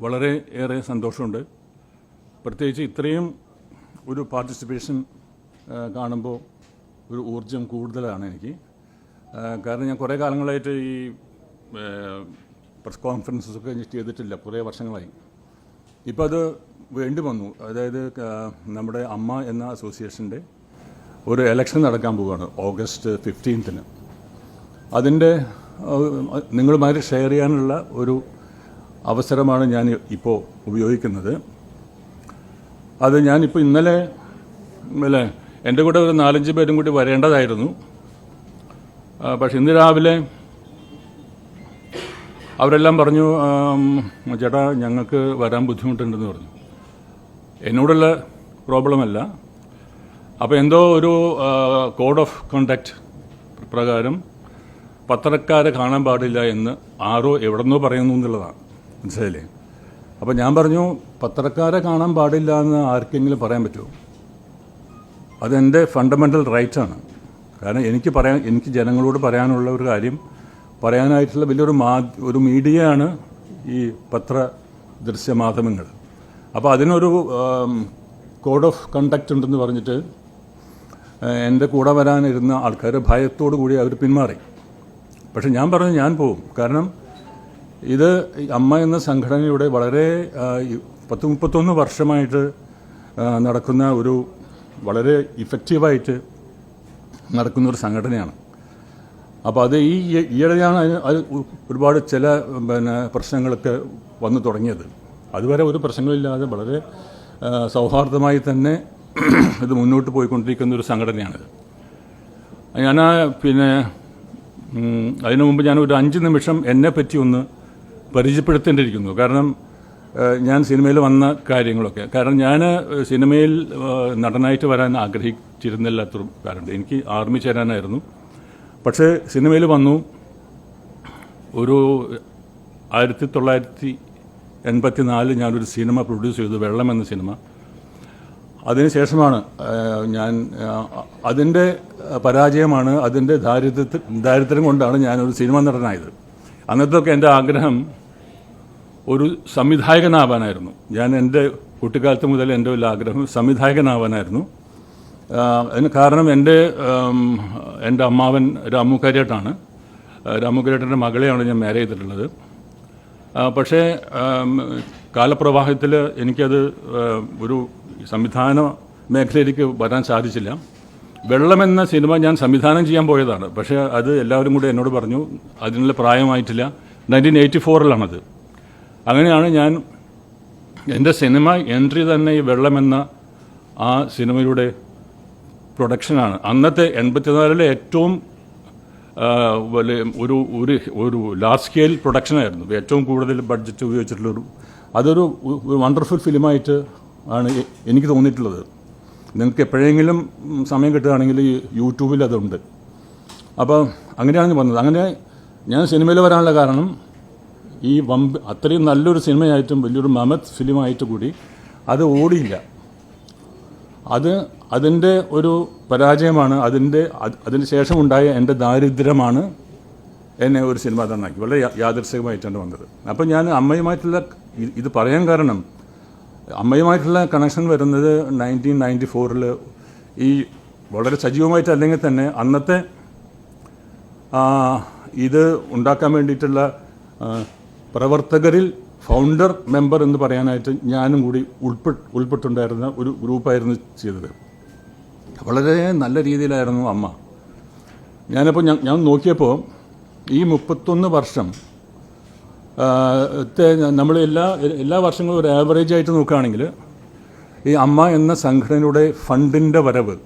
വളരെ ഏറെ സന്തോഷമുണ്ട്. പ്രത്യേകിച്ച് ഇത്രയും ഒരു പാർട്ടിസിപ്പേഷൻ കാണുമ്പോൾ ഒരു ഊർജം കൂടുതലാണ് എനിക്ക്. കാരണം ഞാൻ കുറേ കാലങ്ങളായിട്ട് ഈ പ്രസ് കോൺഫറൻസസൊക്കെ ചെയ്തിട്ടില്ല, കുറേ വർഷങ്ങളായി. ഇപ്പോൾ അത് വേണ്ടി വന്നു. അതായത് നമ്മുടെ അമ്മ എന്ന അസോസിയേഷൻ്റെ ഒരു എലക്ഷൻ നടക്കാൻ പോവുകയാണ് ഓഗസ്റ്റ് 15-ന്. അതിൻ്റെ നിങ്ങളുമായിട്ട് ഷെയർ ചെയ്യാനുള്ള ഒരു അവസരമാണ് ഞാൻ ഇപ്പോൾ ഉപയോഗിക്കുന്നത്. അത് ഞാനിപ്പോൾ ഇന്നലെ അല്ലേ എൻ്റെ കൂടെ ഒരു 4-5 പേരും കൂടി വരേണ്ടതായിരുന്നു. പക്ഷെ ഇന്ന് രാവിലെ അവരെല്ലാം പറഞ്ഞു, ചേട്ടാ ഞങ്ങൾക്ക് വരാൻ ബുദ്ധിമുട്ടുണ്ടെന്ന് പറഞ്ഞു. എന്നോടുള്ള പ്രോബ്ലമല്ല. അപ്പോൾ എന്തോ ഒരു കോഡ് ഓഫ് കോണ്ടക്റ്റ് പ്രകാരം പത്രക്കാരെ കാണാൻ പാടില്ല എന്ന് ആരോ എവിടെന്നോ പറയുന്നു എന്നുള്ളതാണ്, മനസ്സിലായില്ലേ? അപ്പോൾ ഞാൻ പറഞ്ഞു, പത്രക്കാരെ കാണാൻ പാടില്ല എന്ന് ആർക്കെങ്കിലും പറയാൻ പറ്റുമോ? അതെൻ്റെ ഫണ്ടമെൻ്റൽ റൈറ്റാണ്. കാരണം എനിക്ക് ജനങ്ങളോട് പറയാനുള്ള ഒരു കാര്യം പറയാനായിട്ടുള്ള വലിയൊരു ഒരു മീഡിയയാണ് ഈ ദൃശ്യമാധ്യമങ്ങൾ. അപ്പോൾ അതിനൊരു കോഡ് ഓഫ് കണ്ടക്റ്റ് ഉണ്ടെന്ന് പറഞ്ഞിട്ട് എൻ്റെ കൂടെ വരാനിരുന്ന ആൾക്കാർ ഭയത്തോടു കൂടി അവർ പിന്മാറി. പക്ഷെ ഞാൻ പറഞ്ഞു ഞാൻ പോവും. കാരണം ഇത് അമ്മ എന്ന സംഘടനയുടെ വളരെ 30-31 വർഷമായിട്ട് നടക്കുന്ന ഒരു വളരെ ഇഫക്റ്റീവായിട്ട് നടക്കുന്നൊരു സംഘടനയാണ്. അപ്പോൾ അത് ഈയിടെയാണ് അത് ഒരുപാട് ചില പ്രശ്നങ്ങളൊക്കെ വന്നു തുടങ്ങിയത്. അതുവരെ ഒരു പ്രശ്നങ്ങളില്ലാതെ വളരെ സൗഹാർദ്ദമായി തന്നെ ഇത് മുന്നോട്ട് പോയിക്കൊണ്ടിരിക്കുന്ന ഒരു സംഘടനയാണിത്. ഞാൻ അതിനു മുമ്പ് ഞാൻ ഒരു 5 നിമിഷം എന്നെപ്പറ്റി ഒന്ന് പരിചയപ്പെടുത്തേണ്ടിയിരിക്കുന്നു. കാരണം ഞാൻ സിനിമയിൽ വന്ന കാര്യങ്ങളൊക്കെ, കാരണം ഞാൻ സിനിമയിൽ നടനായിട്ട് വരാൻ ആഗ്രഹിച്ചിരുന്നില്ലാത്തൊരു കാര്യമുണ്ട്. എനിക്ക് ആർമി ചേരാനായിരുന്നു. പക്ഷേ സിനിമയിൽ വന്നു. ഒരു 1984 ഞാനൊരു സിനിമ പ്രൊഡ്യൂസ് ചെയ്തു, വെള്ളം എന്ന സിനിമ. അതിനുശേഷമാണ് ഞാൻ അതിൻ്റെ പരാജയമാണ്, അതിൻ്റെ ദാരിദ്ര്യം കൊണ്ടാണ് ഞാനൊരു സിനിമ നടനായത്. അന്നത്തൊക്കെ എൻ്റെ ആഗ്രഹം ഒരു സംവിധായകനാവാനായിരുന്നു. ഞാൻ എൻ്റെ കുട്ടിക്കാലത്ത് മുതൽ എൻ്റെ ഒരു ആഗ്രഹം സംവിധായകനാവാനായിരുന്നു. അതിന് കാരണം എൻ്റെ അമ്മാവൻ രാമു കാര്യേട്ടാണ്. രാമു കാര്യേട്ടൻ്റെ മകളെയാണ് ഞാൻ മാരേജ് ചെയ്തിട്ടുള്ളത്. പക്ഷേ കാലപ്രവാഹത്തിൽ എനിക്കത് ഒരു സംവിധാന മേഖലയിലേക്ക് വരാൻ സാധിച്ചില്ല. വെള്ളമെന്ന സിനിമ ഞാൻ സംവിധാനം ചെയ്യാൻ പോയതാണ്. പക്ഷേ അത് എല്ലാവരും കൂടി എന്നോട് പറഞ്ഞു അതിനുള്ള പ്രായമായിട്ടില്ല. 1984-ലാണത്. അങ്ങനെയാണ് ഞാൻ എൻ്റെ സിനിമ എൻട്രി തന്നെ ഈ വെള്ളമെന്ന ആ സിനിമയുടെ പ്രൊഡക്ഷനാണ്. അന്നത്തെ 84-ലെ ഏറ്റവും വലിയ ഒരു ലാർജ് സ്കെയിൽ പ്രൊഡക്ഷനായിരുന്നു. ഏറ്റവും കൂടുതൽ ബഡ്ജറ്റ് ഉപയോഗിച്ചിട്ടുള്ളൊരു അതൊരു വണ്ടർഫുൾ ഫിലിമായിട്ട് ആണ് എനിക്ക് തോന്നിയിട്ടുള്ളത്. നിങ്ങൾക്ക് എപ്പോഴെങ്കിലും സമയം കിട്ടുകയാണെങ്കിൽ യൂട്യൂബിൽ അതുണ്ട്. അപ്പോൾ അങ്ങനെയാണ് വന്നത്. അങ്ങനെ ഞാൻ സിനിമയിൽ വരാനുള്ള കാരണം ഈ അത്രയും നല്ലൊരു സിനിമയായിട്ടും വലിയൊരു മമത് ഫിലിമായിട്ട് കൂടി അത് ഓടിയില്ല. അതിൻ്റെ ഒരു പരാജയമാണ്. അതിന് ശേഷമുണ്ടായ എൻ്റെ ദാരിദ്ര്യമാണ് എന്നെ ഒരു സിനിമ നടനാക്കി. വളരെ യാദൃശ്ചികമായിട്ടാണ് വന്നത്. അപ്പോൾ ഞാൻ അമ്മയുമായിട്ടുള്ള ഇത് പറയാൻ കാരണം, അമ്മയുമായിട്ടുള്ള കണക്ഷൻ വരുന്നത് 1994 ഈ വളരെ സജീവമായിട്ട് അല്ലെങ്കിൽ തന്നെ അന്നത്തെ ഇത് ഉണ്ടാക്കാൻ വേണ്ടിയിട്ടുള്ള പ്രവർത്തകരിൽ ഫൗണ്ടർ മെമ്പർ എന്ന് പറയാനായിട്ട് ഞാനും കൂടി ഉൾപ്പെട്ടുണ്ടായിരുന്ന ഒരു ഗ്രൂപ്പായിരുന്നു ചെയ്തത്. വളരെ നല്ല രീതിയിലായിരുന്നു അമ്മ. ഞാൻ നോക്കിയപ്പോൾ ഈ 31 വർഷം നമ്മൾ എല്ലാ വർഷങ്ങളും ഒരു ആവറേജ് ആയിട്ട് നോക്കുകയാണെങ്കിൽ ഈ അമ്മ എന്ന സംഘടനയുടെ ഫണ്ടിൻ്റെ വരവ്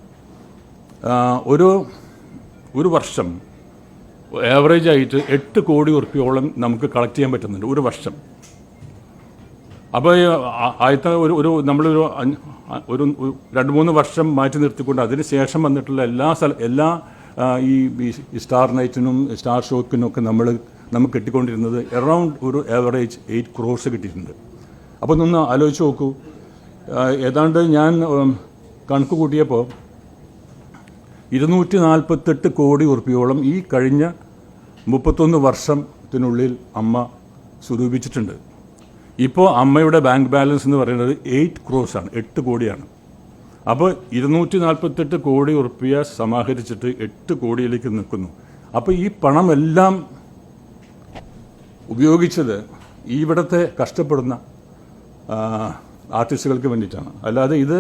ഒരു വർഷം ആവറേജ് ആയിട്ട് 8 കോടി ഉറുപ്പിയോളം നമുക്ക് കളക്ട് ചെയ്യാൻ പറ്റുന്നുണ്ട് ഒരു വർഷം. അപ്പോൾ ആദ്യത്തെ നമ്മളൊരു 2-3 വർഷം മാറ്റി നിർത്തിക്കൊണ്ട് അതിന് ശേഷം വന്നിട്ടുള്ള എല്ലാ ഈ സ്റ്റാർ നൈറ്റിനും സ്റ്റാർ ഷോക്കിനൊക്കെ നമുക്ക് കിട്ടിക്കൊണ്ടിരുന്നത് അറൗണ്ട് ഒരു ആവറേജ് 8 crores കിട്ടിയിട്ടുണ്ട്. അപ്പോൾ ഒന്ന് ആലോചിച്ച് നോക്കൂ. ഏതാണ്ട് ഞാൻ കണക്ക് കൂട്ടിയപ്പോൾ 248 കോടി ഉറുപ്പിയോളം ഈ കഴിഞ്ഞ 31 വർഷത്തിനുള്ളിൽ അമ്മ സ്വരൂപിച്ചിട്ടുണ്ട്. ഇപ്പോൾ അമ്മയുടെ ബാങ്ക് ബാലൻസ് എന്ന് പറയുന്നത് 8 crores ആണ്, 8 കോടിയാണ്. അപ്പോൾ 248 കോടി ഉറുപ്പിക സമാഹരിച്ചിട്ട് 8 കോടിയിലേക്ക് നിൽക്കുന്നു. അപ്പോൾ ഈ പണമെല്ലാം ഉപയോഗിച്ചത് ഇവിടുത്തെ കഷ്ടപ്പെടുന്ന ആർട്ടിസ്റ്റുകൾക്ക് വേണ്ടിയിട്ടാണ്. അല്ലാതെ ഇത്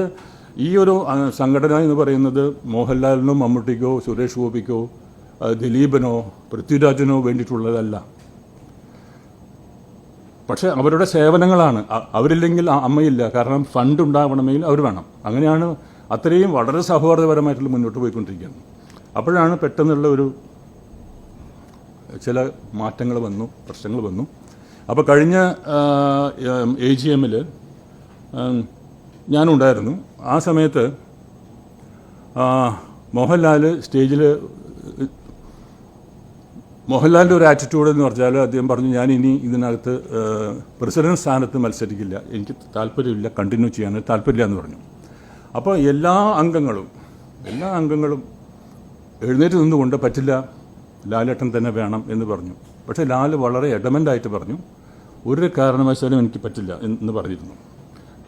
ഈ ഒരു സംഘടന എന്ന് പറയുന്നത് മോഹൻലാലിനോ മമ്മൂട്ടിക്കോ സുരേഷ് ഗോപിക്കോ ദിലീപിനോ പൃഥ്വിരാജിനോ വേണ്ടിയിട്ടുള്ളതല്ല. പക്ഷേ അവരുടെ സേവനങ്ങളാണ്. അവരില്ലെങ്കിൽ അമ്മയില്ല. കാരണം ഫണ്ട് ഉണ്ടാവണമെങ്കിൽ അവർ വേണം. അങ്ങനെയാണ് അത്രയും വളരെ സൗഹാർദ്ദപരമായിട്ടുള്ള മുന്നോട്ട് പോയിക്കൊണ്ടിരിക്കുന്നത്. അപ്പോഴാണ് പെട്ടെന്നുള്ള ഒരു ചില മാറ്റങ്ങൾ വന്നു, പ്രശ്നങ്ങൾ വന്നു. അപ്പോൾ കഴിഞ്ഞ AGM-ൽ ഞാനുണ്ടായിരുന്നു. ആ സമയത്ത് മോഹൻലാലിൻ്റെ ഒരു ആറ്റിറ്റ്യൂഡ് എന്ന് പറഞ്ഞാൽ അദ്ദേഹം പറഞ്ഞു, ഞാൻ ഇനി ഇതിനകത്ത് പ്രസിഡന്റ് സ്ഥാനത്ത് മത്സരിക്കില്ല, എനിക്ക് താല്പര്യമില്ല, കണ്ടിന്യൂ ചെയ്യാൻ താല്പര്യമില്ല എന്ന് പറഞ്ഞു. അപ്പോൾ എല്ലാ അംഗങ്ങളും എഴുന്നേറ്റ് നിന്നുകൊണ്ട് പറ്റില്ല, ലാലേട്ടൻ തന്നെ വേണം എന്ന് പറഞ്ഞു. പക്ഷേ ലാല് വളരെ എഡമൻ്റായിട്ട് പറഞ്ഞു, ഒരു കാരണവശാലും എനിക്ക് പറ്റില്ല എന്ന് പറഞ്ഞിരുന്നു.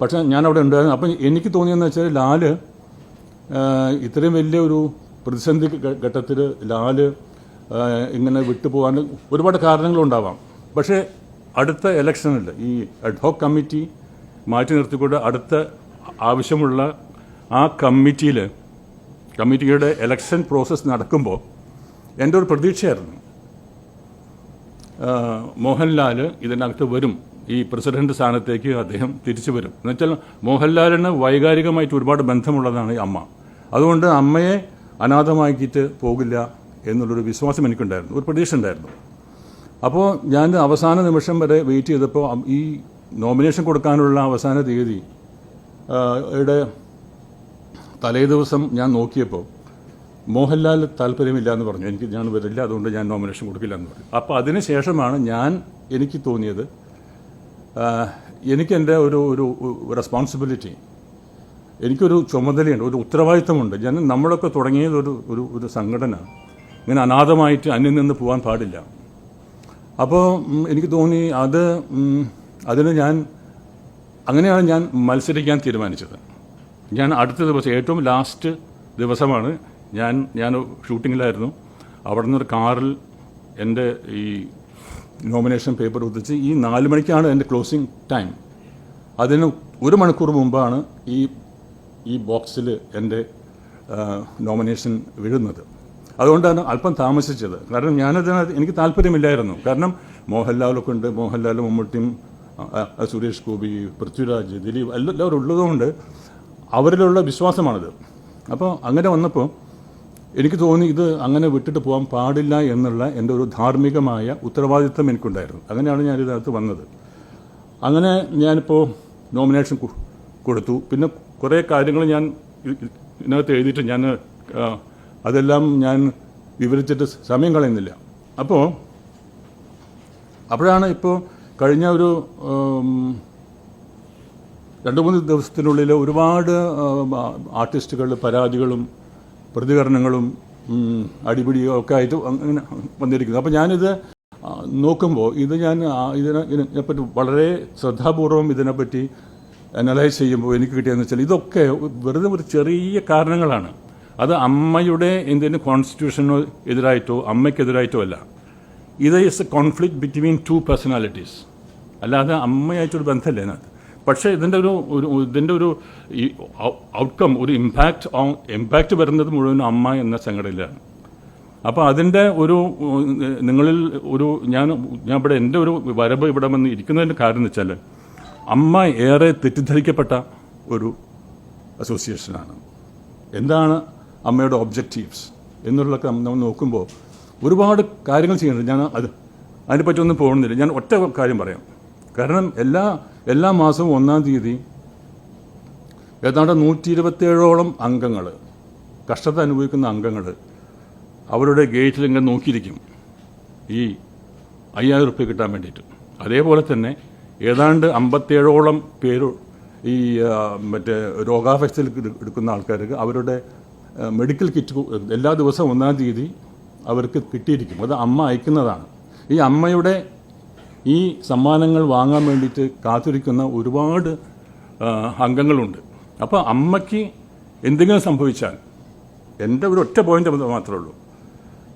പക്ഷേ ഞാനവിടെ ഉണ്ടായിരുന്നു. അപ്പം എനിക്ക് തോന്നിയെന്ന് വെച്ചാൽ ലാല് ഇത്രയും വലിയ ഒരു പ്രതിസന്ധി ഘട്ടത്തിൽ ലാല് ഇങ്ങനെ വിട്ടുപോകാൻ ഒരുപാട് കാരണങ്ങളുണ്ടാവാം. പക്ഷേ അടുത്ത ഇലക്ഷനിൽ ഈ അഡ്ഹോക് കമ്മിറ്റി മാറ്റി നിർത്തിക്കൊണ്ട് അടുത്ത ആവശ്യമുള്ള ആ കമ്മിറ്റിയുടെ ഇലക്ഷൻ പ്രോസസ്സ് നടക്കുമ്പോൾ എൻ്റെ ഒരു പ്രതീക്ഷയായിരുന്നു മോഹൻലാൽ ഇതിനകത്ത് വരും, ഈ പ്രസിഡന്റ് സ്ഥാനത്തേക്ക് അദ്ദേഹം തിരിച്ചു വരും. എന്നുവെച്ചാൽ മോഹൻലാലിന് വൈകാരികമായിട്ട് ഒരുപാട് ബന്ധമുള്ളതാണ് ഈ അമ്മ. അതുകൊണ്ട് അമ്മയെ അനാഥമാക്കിയിട്ട് പോകില്ല എന്നുള്ളൊരു വിശ്വാസം എനിക്കുണ്ടായിരുന്നു, ഒരു പ്രതീക്ഷ ഉണ്ടായിരുന്നു. അപ്പോൾ ഞാൻ അവസാന നിമിഷം വരെ വെയിറ്റ് ചെയ്തപ്പോൾ ഈ നോമിനേഷൻ കൊടുക്കാനുള്ള അവസാന തീയതി തലേ ദിവസം ഞാൻ നോക്കിയപ്പോൾ മോഹൻലാൽ താല്പര്യമില്ല എന്ന് പറഞ്ഞു. ഞാൻ വരില്ല, അതുകൊണ്ട് ഞാൻ നോമിനേഷൻ കൊടുക്കില്ല എന്ന് പറഞ്ഞു. അപ്പോൾ അതിന് ശേഷമാണ് എനിക്ക് തോന്നിയത് എനിക്കെൻ്റെ ഒരു റെസ്പോൺസിബിലിറ്റി, എനിക്കൊരു ചുമതലയുണ്ട്, ഒരു ഉത്തരവാദിത്തമുണ്ട്. നമ്മളൊക്കെ തുടങ്ങിയത് ഒരു സംഘടന ഇങ്ങനെ അനാഥമായിട്ട് അന്യം നിന്ന് പോകാൻ പാടില്ല. അപ്പോൾ എനിക്ക് തോന്നി അങ്ങനെയാണ് ഞാൻ മത്സരിക്കാൻ തീരുമാനിച്ചത്. ഞാൻ അടുത്ത ദിവസം ഏറ്റവും ലാസ്റ്റ് ദിവസമാണ് ഞാൻ ഷൂട്ടിങ്ങിലായിരുന്നു. അവിടെ നിന്നൊരു കാറിൽ എൻ്റെ ഈ നോമിനേഷൻ പേപ്പർ ഒത്തിച്ച് ഈ 4 മണിക്കാണ് എൻ്റെ ക്ലോസിംഗ് ടൈം. അതിന് 1 മണിക്കൂർ മുമ്പാണ് ഈ ബോക്സിൽ എൻ്റെ നോമിനേഷൻ വീഴുന്നത്. അതുകൊണ്ടാണ് അല്പം താമസിച്ചത്. കാരണം എനിക്ക് താല്പര്യമില്ലായിരുന്നു. കാരണം മോഹൻലാലൊക്കെ ഉണ്ട്, മോഹൻലാലും മമ്മൂട്ടിയും സുരേഷ് ഗോപി പൃഥ്വിരാജ് ദിലീപ് എല്ലാവരും ഉള്ളതുകൊണ്ട് അവരിലുള്ള വിശ്വാസമാണിത്. അപ്പോൾ അങ്ങനെ വന്നപ്പോൾ എനിക്ക് തോന്നി ഇത് അങ്ങനെ വിട്ടിട്ട് പോകാൻ പാടില്ല എന്നുള്ള എൻ്റെ ഒരു ധാർമ്മികമായ ഉത്തരവാദിത്വം എനിക്കുണ്ടായിരുന്നു. അങ്ങനെയാണ് ഞാനിതിനകത്ത് വന്നത്. അങ്ങനെ ഞാനിപ്പോൾ നോമിനേഷൻ കൊടുത്തു. പിന്നെ കുറേ കാര്യങ്ങൾ ഞാൻ ഇതിനകത്ത് എഴുതിയിട്ട് അതെല്ലാം ഞാൻ വിവരിച്ചിട്ട് സമയം കളയുന്നില്ല. അപ്പോഴാണ് ഇപ്പോൾ കഴിഞ്ഞ ഒരു 2-3 ദിവസത്തിനുള്ളിൽ ഒരുപാട് ആർട്ടിസ്റ്റുകൾ പരാതികളും പ്രതികരണങ്ങളും അടിപിടിയും ഒക്കെ ആയിട്ട് അങ്ങനെ വന്നിരിക്കുന്നു. അപ്പോൾ ഞാനിത് നോക്കുമ്പോൾ ഇതിനെപ്പറ്റി വളരെ ശ്രദ്ധാപൂർവം ഇതിനെപ്പറ്റി അനലൈസ് ചെയ്യുമ്പോൾ എനിക്ക് കിട്ടിയതെന്ന് വെച്ചാൽ ഇതൊക്കെ വെറുതെ ഒരു ചെറിയ കാരണങ്ങളാണ്. അത് അമ്മയുടെ എന്തെങ്കിലും കോൺസ്റ്റിറ്റ്യൂഷനോ എതിരായിട്ടോ അമ്മയ്ക്കെതിരായിട്ടോ അല്ല. ഇത് is A conflict between 2 personalities, അല്ലാതെ അമ്മയായിട്ടൊരു ബന്ധമല്ല ഇതിനകത്ത്. പക്ഷേ ഇതിൻ്റെ ഒരു ഔട്ട്കം, ഒരു ഇമ്പാക്റ്റ് വരുന്നത് മുഴുവൻ അമ്മ എന്ന സംഘടനയിലാണ്. അപ്പോൾ അതിൻ്റെ നിങ്ങളിൽ ഞാൻ ഇവിടെ എൻ്റെ ഒരു വരവ് ഇവിടെ വന്ന് ഇരിക്കുന്നതിൻ്റെ കാരണം എന്ന് വെച്ചാൽ അമ്മ ഏറെ തെറ്റിദ്ധരിക്കപ്പെട്ട ഒരു അസോസിയേഷനാണ്. എന്താണ് അമ്മയുടെ ഒബ്ജക്റ്റീവ്സ് എന്നുള്ളതൊക്കെ നമ്മൾ നോക്കുമ്പോൾ ഒരുപാട് കാര്യങ്ങൾ ചെയ്യുന്നുണ്ട്. ഞാൻ അതിനെപ്പറ്റി ഒന്നും പോകുന്നില്ല. ഞാൻ ഒറ്റ കാര്യം പറയാം. കാരണം എല്ലാ മാസവും 1-ാം തീയതി ഏതാണ്ട് 127ഓളം അംഗങ്ങൾ, കഷ്ടത അനുഭവിക്കുന്ന അംഗങ്ങൾ അവരുടെ ഗേറ്റിൽ ഇങ്ങനെ നോക്കിയിരിക്കും ഈ 5000 റുപ്യ കിട്ടാൻ വേണ്ടിയിട്ട്. അതേപോലെ തന്നെ ഏതാണ്ട് 57ഓളം പേര് ഈ മറ്റേ രോഗാവസ്ഥയിൽ എടുക്കുന്ന ആൾക്കാർക്ക് അവരുടെ മെഡിക്കൽ കിറ്റ് എല്ലാ ദിവസവും 1-ാം തീയതി അവർക്ക് കിട്ടിയിരിക്കും. അത് അമ്മ അയക്കുന്നതാണ്. ഈ അമ്മയുടെ ഈ സമ്മാനങ്ങൾ വാങ്ങാൻ വേണ്ടിയിട്ട് കാത്തിരിക്കുന്ന ഒരുപാട് അംഗങ്ങളുണ്ട്. അപ്പോൾ അമ്മയ്ക്ക് എന്തെങ്കിലും സംഭവിച്ചാൽ എൻ്റെ ഒരു ഒറ്റ പോയിൻ്റ് മാത്രമേ ഉള്ളൂ,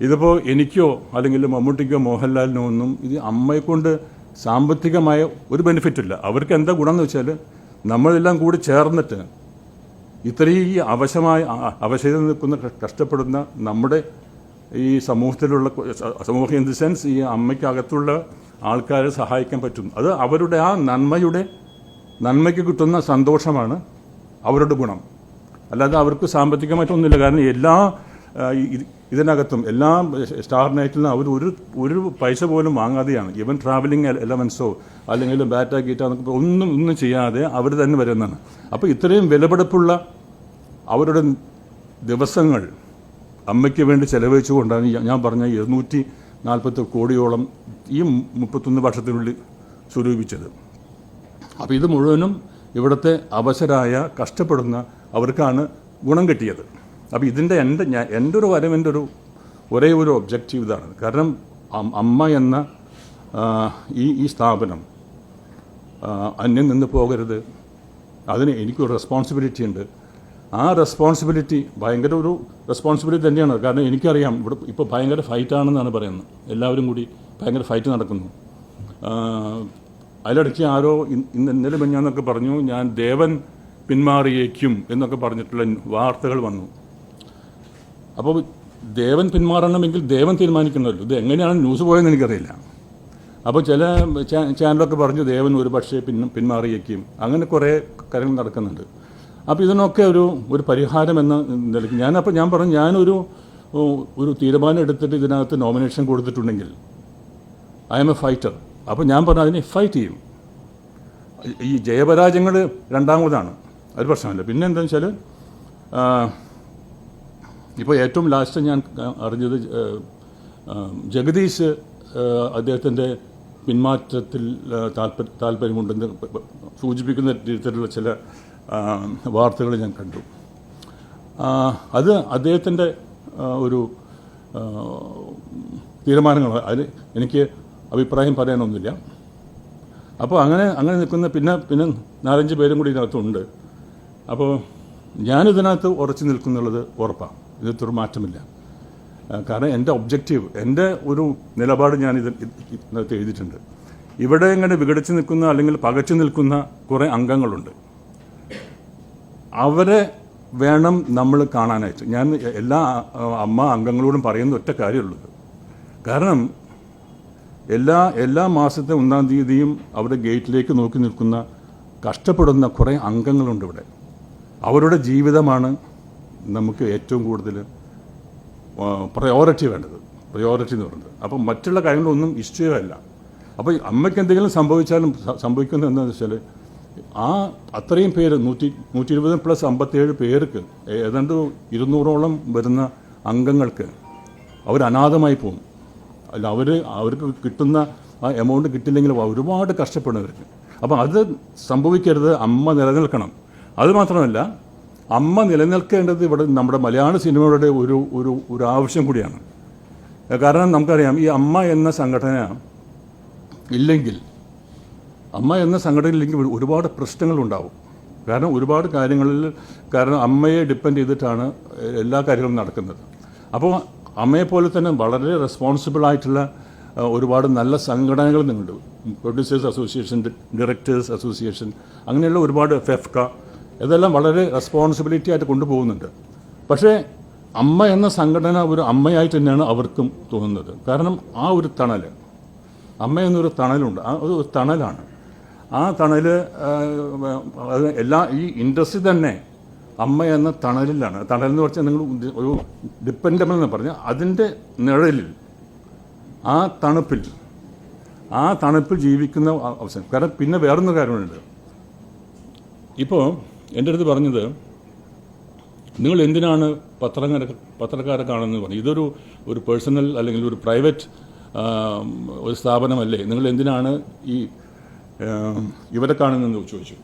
ഇതിപ്പോൾ എനിക്കോ അല്ലെങ്കിൽ മമ്മൂട്ടിക്കോ മോഹൻലാലിനോ ഒന്നും ഇത് അമ്മയെക്കൊണ്ട് സാമ്പത്തികമായ ഒരു ബെനിഫിറ്റില്ല. അവർക്ക് എന്താ ഗുണം എന്ന് വെച്ചാൽ നമ്മളെല്ലാം കൂടി ചേർന്നിട്ട് ഇത്രയും ഈ അവശത നിൽക്കുന്ന കഷ്ടപ്പെടുന്ന നമ്മുടെ ഈ സമൂഹത്തിലുള്ള സമൂഹം ഇൻ ദി സെൻസ് ഈ അമ്മയ്ക്കകത്തുള്ള ആൾക്കാരെ സഹായിക്കാൻ പറ്റും. അത് അവരുടെ ആ നന്മയ്ക്ക് കിട്ടുന്ന സന്തോഷമാണ് അവരുടെ ഗുണം. അല്ലാതെ അവർക്ക് സാമ്പത്തികമായിട്ടൊന്നുമില്ല. കാരണം എല്ലാ ഇതിനകത്തും എല്ലാ സ്റ്റാർ നൈറ്റിലും അവർ ഒരു പൈസ പോലും വാങ്ങാതെയാണ്. ഈവൻ ട്രാവലിംഗ് എലവൻസോ അല്ലെങ്കിൽ ബാറ്റ ഗീറ്റ എന്നൊക്കെ ഒന്നും ചെയ്യാതെ അവർ തന്നെ വരുന്നതാണ്. അപ്പോൾ ഇത്രയും വിലപിടിപ്പുള്ള അവരുടെ ദിവസങ്ങൾ അമ്മയ്ക്ക് വേണ്ടി ചെലവഴിച്ചുകൊണ്ടാണ് ഞാൻ പറഞ്ഞ 240 കോടിയോളം ഈ 31 വർഷത്തിനുള്ളിൽ സ്വരൂപിച്ചത്. അപ്പോൾ ഇത് മുഴുവനും ഇവിടുത്തെ അവശരായ കഷ്ടപ്പെടുന്ന അവർക്കാണ് ഗുണം കിട്ടിയത്. അപ്പോൾ ഇതിൻ്റെ എൻ്റെ ഒരു വരവിൻ്റെ ഒരേ ഒരു ഒബ്ജക്റ്റീവ് ഇതാണ്. കാരണം അമ്മ എന്ന ഈ സ്ഥാപനം അന്യം നിന്ന് പോകരുത്. അതിന് എനിക്കൊരു റെസ്പോൺസിബിലിറ്റി ഉണ്ട്. ആ റെസ്പോൺസിബിലിറ്റി ഭയങ്കര ഒരു റെസ്പോൺസിബിലിറ്റി തന്നെയാണ്. കാരണം എനിക്കറിയാം ഇവിടെ ഇപ്പോൾ ഭയങ്കര ഫൈറ്റാണെന്നാണ് പറയുന്നത്. എല്ലാവരും കൂടി ഭയങ്കര ഫൈറ്റ് നടക്കുന്നു. അതിലിടയ്ക്ക് ആരോ ഇന്നലെ മെഞ്ഞാന്നൊക്കെ പറഞ്ഞു ഞാൻ ദേവൻ പിന്മാറിയേക്കും എന്നൊക്കെ പറഞ്ഞിട്ടുള്ള വാർത്തകൾ വന്നു. അപ്പോൾ ദേവൻ പിന്മാറണമെങ്കിൽ ദേവൻ തീരുമാനിക്കണമല്ലോ. ഇത് എങ്ങനെയാണ് ന്യൂസ് പോയതെന്ന് എനിക്കറിയില്ല. അപ്പോൾ ചില ചാനലൊക്കെ പറഞ്ഞു ദേവൻ ഒരു പക്ഷേ പിന്മാറിയേക്കും. അങ്ങനെ കുറേ കാര്യങ്ങൾ നടക്കുന്നുണ്ട്. അപ്പോൾ ഇതിനൊക്കെ ഒരു പരിഹാരം എന്ന നിലയ്ക്ക് ഞാൻ പറഞ്ഞു ഞാനൊരു തീരുമാനം എടുത്തിട്ട് ഇതിനകത്ത് നോമിനേഷൻ കൊടുത്തിട്ടുണ്ടെങ്കിൽ ഐ എം എ ഫൈറ്റർ. അപ്പോൾ ഞാൻ പറഞ്ഞു അതിനെ ഫൈറ്റ് ചെയ്യും. ഈ ജയപരാജയങ്ങൾ രണ്ടാമതാണ്, ഒരു പ്രശ്നമല്ല. പിന്നെ എന്താണെന്ന് വെച്ചാൽ ഇപ്പോൾ ഏറ്റവും ലാസ്റ്റ് ഞാൻ അറിഞ്ഞത് ജഗദീഷ് അദ്ദേഹത്തിൻ്റെ പിന്മാറ്റത്തിൽ താല്പര്യമുണ്ടെന്ന് സൂചിപ്പിക്കുന്ന രീതിയിലുള്ള ചില വാർത്തകൾ ഞാൻ കണ്ടു. അത് അദ്ദേഹത്തിൻ്റെ ഒരു തീരുമാനങ്ങൾ, അതിൽ എനിക്ക് അഭിപ്രായം പറയാനൊന്നുമില്ല. അപ്പോൾ അങ്ങനെ നിൽക്കുന്ന പിന്നെ 4-5 പേരും കൂടി ഇതിനകത്തുണ്ട്. അപ്പോൾ ഞാനിതിനകത്ത് ഉറച്ചു നിൽക്കുന്നുള്ളത് ഉറപ്പാണ്. ഇതിനകത്തൊരു മാറ്റമില്ല. കാരണം എൻ്റെ ഒബ്ജക്റ്റീവ്, എൻ്റെ ഒരു നിലപാട് ഞാൻ ഇതിനകത്ത് എഴുതിയിട്ടുണ്ട്. ഇവിടെ ഇങ്ങനെ വിഘടിച്ച് നിൽക്കുന്ന അല്ലെങ്കിൽ പകച്ചു നിൽക്കുന്ന കുറേ അംഗങ്ങളുണ്ട്. അവരെ വേണം നമ്മൾ കാണാനായിട്ട്. ഞാൻ എല്ലാ അമ്മ അംഗങ്ങളോടും പറയുന്ന ഒറ്റ കാര്യമുള്ളത്, കാരണം എല്ലാ മാസത്തെ 1-ാം തീയതിയും അവരുടെ ഗേറ്റിലേക്ക് നോക്കി നിൽക്കുന്ന കഷ്ടപ്പെടുന്ന കുറേ അംഗങ്ങളുണ്ട് ഇവിടെ. അവരുടെ ജീവിതമാണ് നമുക്ക് ഏറ്റവും കൂടുതൽ പ്രയോറിറ്റി വേണ്ടത്, പ്രയോറിറ്റി എന്ന് പറയുന്നത്. അപ്പം മറ്റുള്ള കാര്യങ്ങളൊന്നും ഇഷ്ടമല്ല. അപ്പോൾ അമ്മയ്ക്ക് എന്തെങ്കിലും സംഭവിച്ചാലും സംഭവിക്കുന്നത് എന്താണെന്ന് വെച്ചാൽ അത്രയും പേര് 120 + 57 പേർക്ക് ഏതാണ്ട് 200ഓളം വരുന്ന അംഗങ്ങൾക്ക് അവർ അനാഥമായി പോകും. അല്ല അവർക്ക് കിട്ടുന്ന ആ എമൗണ്ട് കിട്ടില്ലെങ്കിൽ ഒരുപാട് കഷ്ടപ്പെടുന്നവർക്ക്. അപ്പം അത് സംഭവിക്കരുത്. അമ്മ നിലനിൽക്കണം. അതുമാത്രമല്ല, അമ്മ നിലനിൽക്കേണ്ടത് ഇവിടെ നമ്മുടെ മലയാള സിനിമയുടെ ഒരു ആവശ്യം കൂടിയാണ്. കാരണം നമുക്കറിയാം ഈ അമ്മ എന്ന സംഘടന ഇല്ലെങ്കിൽ ഒരുപാട് പ്രശ്നങ്ങളുണ്ടാവും. കാരണം ഒരുപാട് കാര്യങ്ങളിൽ അമ്മയെ ഡിപ്പെൻഡ് ചെയ്തിട്ടാണ് എല്ലാ കാര്യങ്ങളും നടക്കുന്നത്. അപ്പോൾ അമ്മയെപ്പോലെ തന്നെ വളരെ റെസ്പോൺസിബിളായിട്ടുള്ള ഒരുപാട് നല്ല സംഘടനകൾ നിന്നുണ്ട്. പ്രൊഡ്യൂസേഴ്സ് അസോസിയേഷൻ, ഡയറക്ടേഴ്സ് അസോസിയേഷൻ, അങ്ങനെയുള്ള ഒരുപാട് ഫെഫ്ക, ഇതെല്ലാം വളരെ റെസ്പോൺസിബിലിറ്റി ആയിട്ട് കൊണ്ടുപോകുന്നുണ്ട്. പക്ഷേ അമ്മ എന്ന സംഘടന ഒരു അമ്മയായിട്ട് തന്നെയാണ് അവർക്കും തോന്നുന്നത്. കാരണം ആ ഒരു തണൽ, അമ്മ എന്നൊരു തണലുണ്ട്. ഒരു തണലാണ്. ആ തണൽ ഈ ഇൻഡസ്ട്രി തന്നെ അമ്മ എന്ന തണലിലാണ്. തണലെന്ന് പറഞ്ഞാൽ നിങ്ങൾ ഒരു ഡിപ്പെൻഡബിൾ എന്ന് പറഞ്ഞാൽ അതിൻ്റെ നിഴലിൽ, ആ തണുപ്പിൽ ജീവിക്കുന്ന അവസരം. കാരണം പിന്നെ വേറൊരു കാര്യമുണ്ട്. ഇപ്പോൾ എൻ്റെ അടുത്ത് പറഞ്ഞത്, നിങ്ങൾ എന്തിനാണ് പത്രക്കാരെ കാണുന്നത് പറഞ്ഞു. ഇതൊരു പേഴ്സണൽ അല്ലെങ്കിൽ ഒരു പ്രൈവറ്റ് ഒരു സ്ഥാപനമല്ലേ, നിങ്ങൾ എന്തിനാണ് ഇവരെ കാണുന്നതെന്ന് ചോദിച്ചു.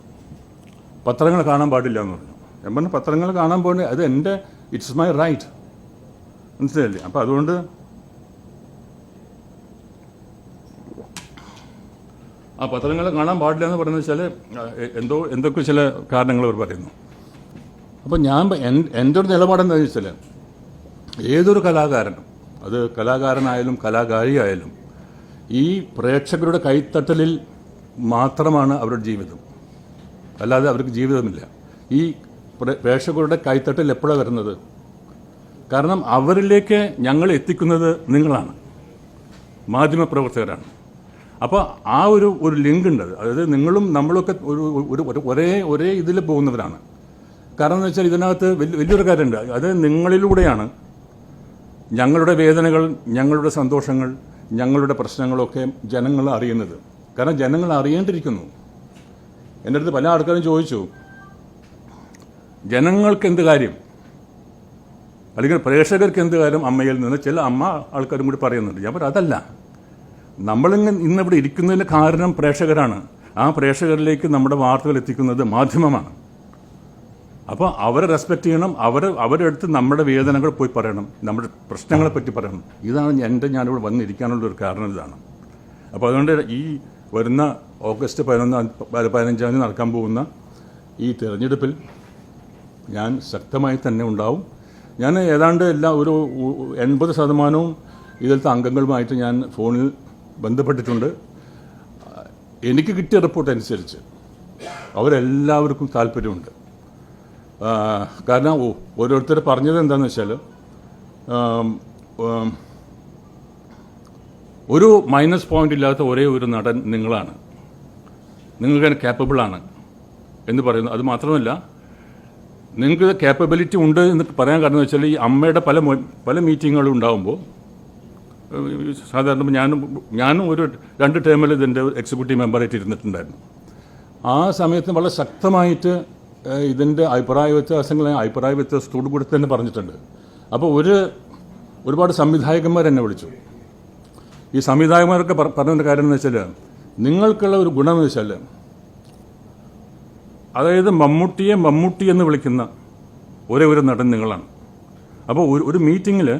പത്രങ്ങൾ കാണാൻ പാടില്ല എന്ന് പറഞ്ഞു. ഞാൻ പറഞ്ഞു പത്രങ്ങൾ കാണാൻ പോകേണ്ട, അത് ഇറ്റ്സ് മൈ റൈറ്റ്, മനസ്സിലല്ലേ. അപ്പോൾ അതുകൊണ്ട് ആ പത്രങ്ങൾ കാണാൻ പാടില്ല എന്ന് പറയുന്നത് വെച്ചാൽ എന്തൊക്കെ ചില കാരണങ്ങൾ അവർ പറയുന്നു. അപ്പോൾ എൻ്റെ ഒരു നിലപാടെന്താണെന്ന് വെച്ചാൽ ഏതൊരു കലാകാരനും, അത് കലാകാരനായാലും കലാകാരിയായാലും, ഈ പ്രേക്ഷകരുടെ കൈത്തട്ടലിൽ മാത്രമാണ് അവരുടെ ജീവിതം, അല്ലാതെ അവർക്ക് ജീവിതമില്ല. ഈ പ്രേക്ഷകരുടെ കൈത്തട്ടൽ എപ്പോഴാണ് വരുന്നത്? കാരണം അവരിലേക്ക് ഞങ്ങൾ എത്തിക്കുന്നത് നിങ്ങളാണ്, മാധ്യമപ്രവർത്തകരാണ്. അപ്പോൾ ആ ഒരു ലിങ്ക് ഉണ്ട്. അതായത് നിങ്ങളും നമ്മളൊക്കെ ഒരേ ഇതിൽ പോകുന്നവരാണ്. കാരണം എന്ന് വെച്ചാൽ ഇതിനകത്ത് വലിയൊരു കാര്യമുണ്ട്. അത് നിങ്ങളിലൂടെയാണ് ഞങ്ങളുടെ വേദനകൾ, ഞങ്ങളുടെ സന്തോഷങ്ങൾ, ഞങ്ങളുടെ പ്രശ്നങ്ങളൊക്കെ ജനങ്ങൾ അറിയുന്നത്. കാരണം ജനങ്ങൾ അറിയേണ്ടിയിരിക്കുന്നു. എൻ്റെ അടുത്ത് പല ആൾക്കാരും ചോദിച്ചു, ജനങ്ങൾക്ക് എന്ത് കാര്യം, അല്ലെങ്കിൽ പ്രേക്ഷകർക്ക് എന്ത് കാര്യം അമ്മയിൽ നിന്ന് ചില ആൾക്കാരും കൂടി പറയുന്നുണ്ട്. ഞാൻ പറഞ്ഞു അതല്ല, നമ്മളിങ്ങനെ ഇന്നിവിടെ ഇരിക്കുന്നതിൻ്റെ കാരണം പ്രേക്ഷകരാണ്. ആ പ്രേക്ഷകരിലേക്ക് നമ്മുടെ വാർത്തകൾ എത്തിക്കുന്നത് മാധ്യമമാണ്. അപ്പോൾ അവരെ റെസ്പെക്റ്റ് ചെയ്യണം. അവരുടെ അടുത്ത് നമ്മുടെ വേദനകൾ പോയി പറയണം, നമ്മുടെ പ്രശ്നങ്ങളെ പറ്റി പറയണം. ഇതാണ് ഞാനിവിടെ വന്നിരിക്കാനുള്ളൊരു കാരണം ഇതാണ്. അപ്പോൾ അതുകൊണ്ട് ഈ വരുന്ന ഓഗസ്റ്റ് 15 തീയതി നടക്കാൻ പോകുന്ന ഈ തിരഞ്ഞെടുപ്പിൽ ഞാൻ ശക്തമായി തന്നെ ഉണ്ടാവും. ഞാൻ ഏതാണ്ട് ഒരു 80% ഇതിലത്തെ അംഗങ്ങളുമായിട്ട് ഞാൻ ഫോണിൽ ബന്ധപ്പെട്ടിട്ടുണ്ട്. എനിക്ക് കിട്ടിയ റിപ്പോർട്ട് അനുസരിച്ച് അവരെല്ലാവർക്കും താല്പര്യമുണ്ട്. കാരണം ഓരോരുത്തർ പറഞ്ഞത് എന്താണെന്ന് വെച്ചാൽ, ഒരു മൈനസ് പോയിന്റ് ഇല്ലാത്ത ഒരേ ഒരു നടൻ നിങ്ങളാണ്, നിങ്ങൾക്ക് ക്യാപ്പബിളാണ് എന്ന് പറയുന്നു. അത് മാത്രമല്ല, നിങ്ങൾക്ക് ക്യാപ്പബിലിറ്റി ഉണ്ട് എന്ന് പറയാൻ കാരണം വെച്ചാൽ, ഈ അമ്മയുടെ പല മീറ്റിങ്ങുകളും ഉണ്ടാകുമ്പോൾ, സാധാരണ ഞാനും ഒരു 2 ടേമിൽ ഇതിൻ്റെ എക്സിക്യൂട്ടീവ് മെമ്പറായിട്ട് ഇരുന്നിട്ടുണ്ടായിരുന്നു. ആ സമയത്ത് വളരെ ശക്തമായിട്ട് ഇതിൻ്റെ അഭിപ്രായ വ്യത്യാസത്തോടു കൂടി തന്നെ പറഞ്ഞിട്ടുണ്ട്. അപ്പോൾ ഒരുപാട് സംവിധായകന്മാർ എന്നെ വിളിച്ചു. ഈ സംവിധായകന്മാരൊക്കെ പറഞ്ഞ കാര്യം എന്ന് വെച്ചാൽ, നിങ്ങൾക്കുള്ള ഒരു ഗുണമെന്ന് വെച്ചാൽ, അതായത് മമ്മൂട്ടി എന്ന് വിളിക്കുന്ന ഒരേ ഒരു നടൻ നിങ്ങളാണ്. അപ്പോൾ ഒരു മീറ്റിങ്ങിൽ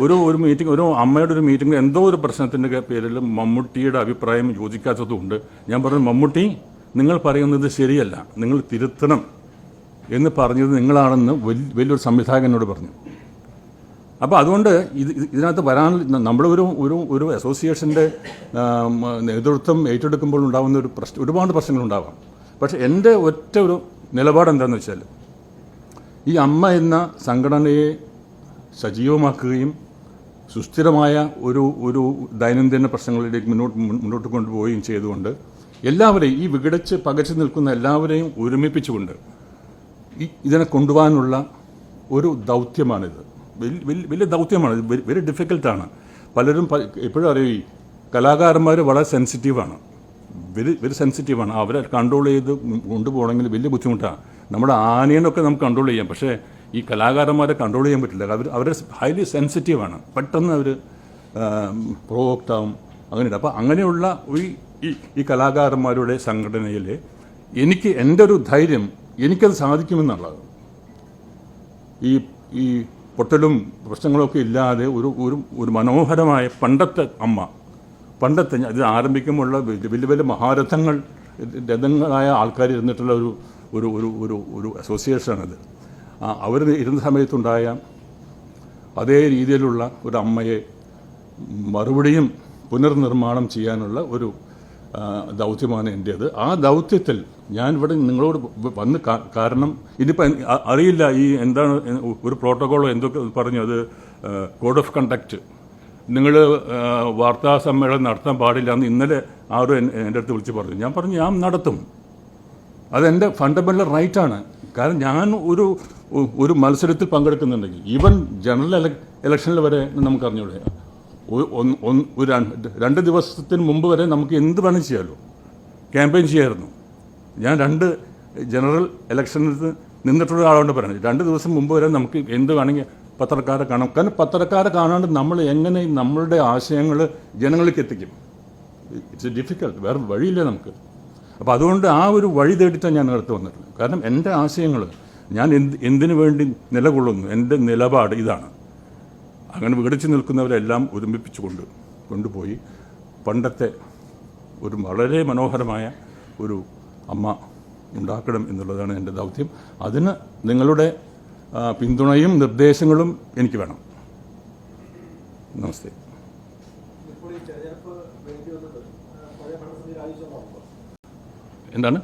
ഒരു അമ്മയുടെ ഒരു മീറ്റിങ്ങിൽ എന്തോ ഒരു പ്രശ്നത്തിൻ്റെ പേരിൽ മമ്മൂട്ടിയുടെ അഭിപ്രായം യോജിക്കാത്തതുകൊണ്ട് ഞാൻ പറഞ്ഞു, മമ്മൂട്ടി നിങ്ങൾ പറയുന്നത് ശരിയല്ല, നിങ്ങൾ തിരുത്തണം എന്ന് പറഞ്ഞത് നിങ്ങളാണെന്ന് വലിയൊരു സംവിധായകനോട് പറഞ്ഞു. അപ്പോൾ അതുകൊണ്ട് ഇതിനകത്ത് ഒരു അസോസിയേഷൻ്റെ നേതൃത്വം ഏറ്റെടുക്കുമ്പോൾ ഉണ്ടാകുന്ന ഒരുപാട് പ്രശ്നങ്ങളുണ്ടാവാം. പക്ഷേ എൻ്റെ ഒരു നിലപാട് എന്താണെന്ന് വെച്ചാൽ, ഈ അമ്മ എന്ന സംഘടനയെ സജീവമാക്കുകയും സുസ്ഥിരമായ ഒരു ദൈനംദിന പ്രശ്നങ്ങളിലേക്ക് മുന്നോട്ട് കൊണ്ടുപോവുകയും ചെയ്തുകൊണ്ട് എല്ലാവരെയും, ഈ പകച്ചു നിൽക്കുന്ന എല്ലാവരെയും ഒരുമിപ്പിച്ചുകൊണ്ട് ഇതിനെ കൊണ്ടുപോകാനുള്ള ഒരു ദൗത്യമാണിത്. വലിയ ദൗത്യമാണ്. വെരി ഡിഫിക്കൽട്ടാണ്. പലരും എപ്പോഴും അറിയും, ഈ കലാകാരന്മാർ വളരെ സെൻസിറ്റീവാണ്, വെരി സെൻസിറ്റീവാണ്. അവരെ കൺട്രോൾ ചെയ്ത് കൊണ്ടുപോകണമെങ്കിൽ വലിയ ബുദ്ധിമുട്ടാണ്. നമ്മുടെ ആനേനൊക്കെ നമുക്ക് കൺട്രോൾ ചെയ്യാം, പക്ഷേ ഈ കലാകാരന്മാരെ കൺട്രോൾ ചെയ്യാൻ പറ്റില്ല. അവർ ഹൈലി സെൻസിറ്റീവാണ്. പെട്ടെന്ന് അവർ പ്രൊവോക്ട് ആവും, അങ്ങനെയുണ്ട്. അപ്പോൾ അങ്ങനെയുള്ള ഈ കലാകാരന്മാരുടെ സംഘടനയിൽ എൻ്റെ ഒരു ധൈര്യം, എനിക്കത് സാധിക്കുമെന്നുള്ളത്. ഈ പൊട്ടലും പ്രശ്നങ്ങളൊക്കെ ഇല്ലാതെ ഒരു മനോഹരമായ പണ്ടത്തെ ഇത് ആരംഭിക്കുമ്പോഴുള്ള വലിയ രഥങ്ങളായ ആൾക്കാർ ഇരുന്നിട്ടുള്ള ഒരു അസോസിയേഷനാണിത്. അവർ ഇരുന്ന സമയത്തുണ്ടായ അതേ രീതിയിലുള്ള ഒരു അമ്മയെ മറുപടിയും പുനർനിർമ്മാണം ചെയ്യാനുള്ള ഒരു ദൗത്യമാണ് എൻ്റേത്. ആ ദൗത്യത്തിൽ ഞാൻ ഇവിടെ നിങ്ങളോട് വന്ന് കാരണം ഇനിയിപ്പോൾ അറിയില്ല എന്താണ് ഒരു പ്രോട്ടോക്കോളോ എന്തൊക്കെ പറഞ്ഞു, അത് കോഡ് ഓഫ് കണ്ടക്റ്റ്, നിങ്ങൾ വാർത്താ സമ്മേളനം നടത്താൻ പാടില്ല എന്ന് ഇന്നലെ ആരും എൻ്റെ അടുത്ത് വിളിച്ച് പറഞ്ഞു. ഞാൻ പറഞ്ഞു ഞാൻ നടത്തും, അതെൻ്റെ ഫണ്ടമെൻ്റൽ റൈറ്റാണ്. കാരണം ഞാൻ ഒരു മത്സരത്തിൽ പങ്കെടുക്കുന്നുണ്ടെങ്കിൽ, ഈവൻ ജനറൽ ഇലക്ഷനിൽ വരെ നമുക്ക് അറിഞ്ഞൂടെ, ഒരു 2 ദിവസത്തിന് മുമ്പ് വരെ നമുക്ക് എന്ത് വേണം ചെയ്യാമല്ലോ, ക്യാമ്പയിൻ ചെയ്യാമായിരുന്നു. ഞാൻ 2 ജനറൽ ഇലക്ഷനിൽ നിന്നിട്ടുള്ള ആളോട് പറയുന്നത്, 2 ദിവസം മുമ്പ് വരെ നമുക്ക് എന്ത് വേണമെങ്കിൽ പത്രക്കാരെ കാണാം. കാരണം പത്രക്കാരെ കാണാണ്ട് നമ്മൾ എങ്ങനെ നമ്മളുടെ ആശയങ്ങൾ ജനങ്ങളിലേക്ക് എത്തിക്കും? ഇറ്റ്സ് ഡിഫിക്കൽട്ട്, വേറെ വഴിയില്ല നമുക്ക്. അപ്പോൾ അതുകൊണ്ട് ആ ഒരു വഴി തേടിയിട്ടാണ് ഞാൻ അടുത്ത് വന്നിട്ടുള്ളത്. കാരണം എൻ്റെ ആശയങ്ങൾ, ഞാൻ എന്തിനു വേണ്ടി നിലകൊള്ളുന്നു, എൻ്റെ നിലപാട് ഇതാണ്. അങ്ങനെ വിഘടിച്ച് നിൽക്കുന്നവരെല്ലാം ഒരുമിപ്പിച്ച് കൊണ്ടുപോയി പണ്ടത്തെ ഒരു വളരെ മനോഹരമായ ഒരു അമ്മ ഉണ്ടാക്കണം എന്നുള്ളതാണ് എൻ്റെ ദൗത്യം. അതിന് നിങ്ങളുടെ പിന്തുണയും നിർദ്ദേശങ്ങളും എനിക്ക് വേണം. നമസ്തേ. എന്താണ്?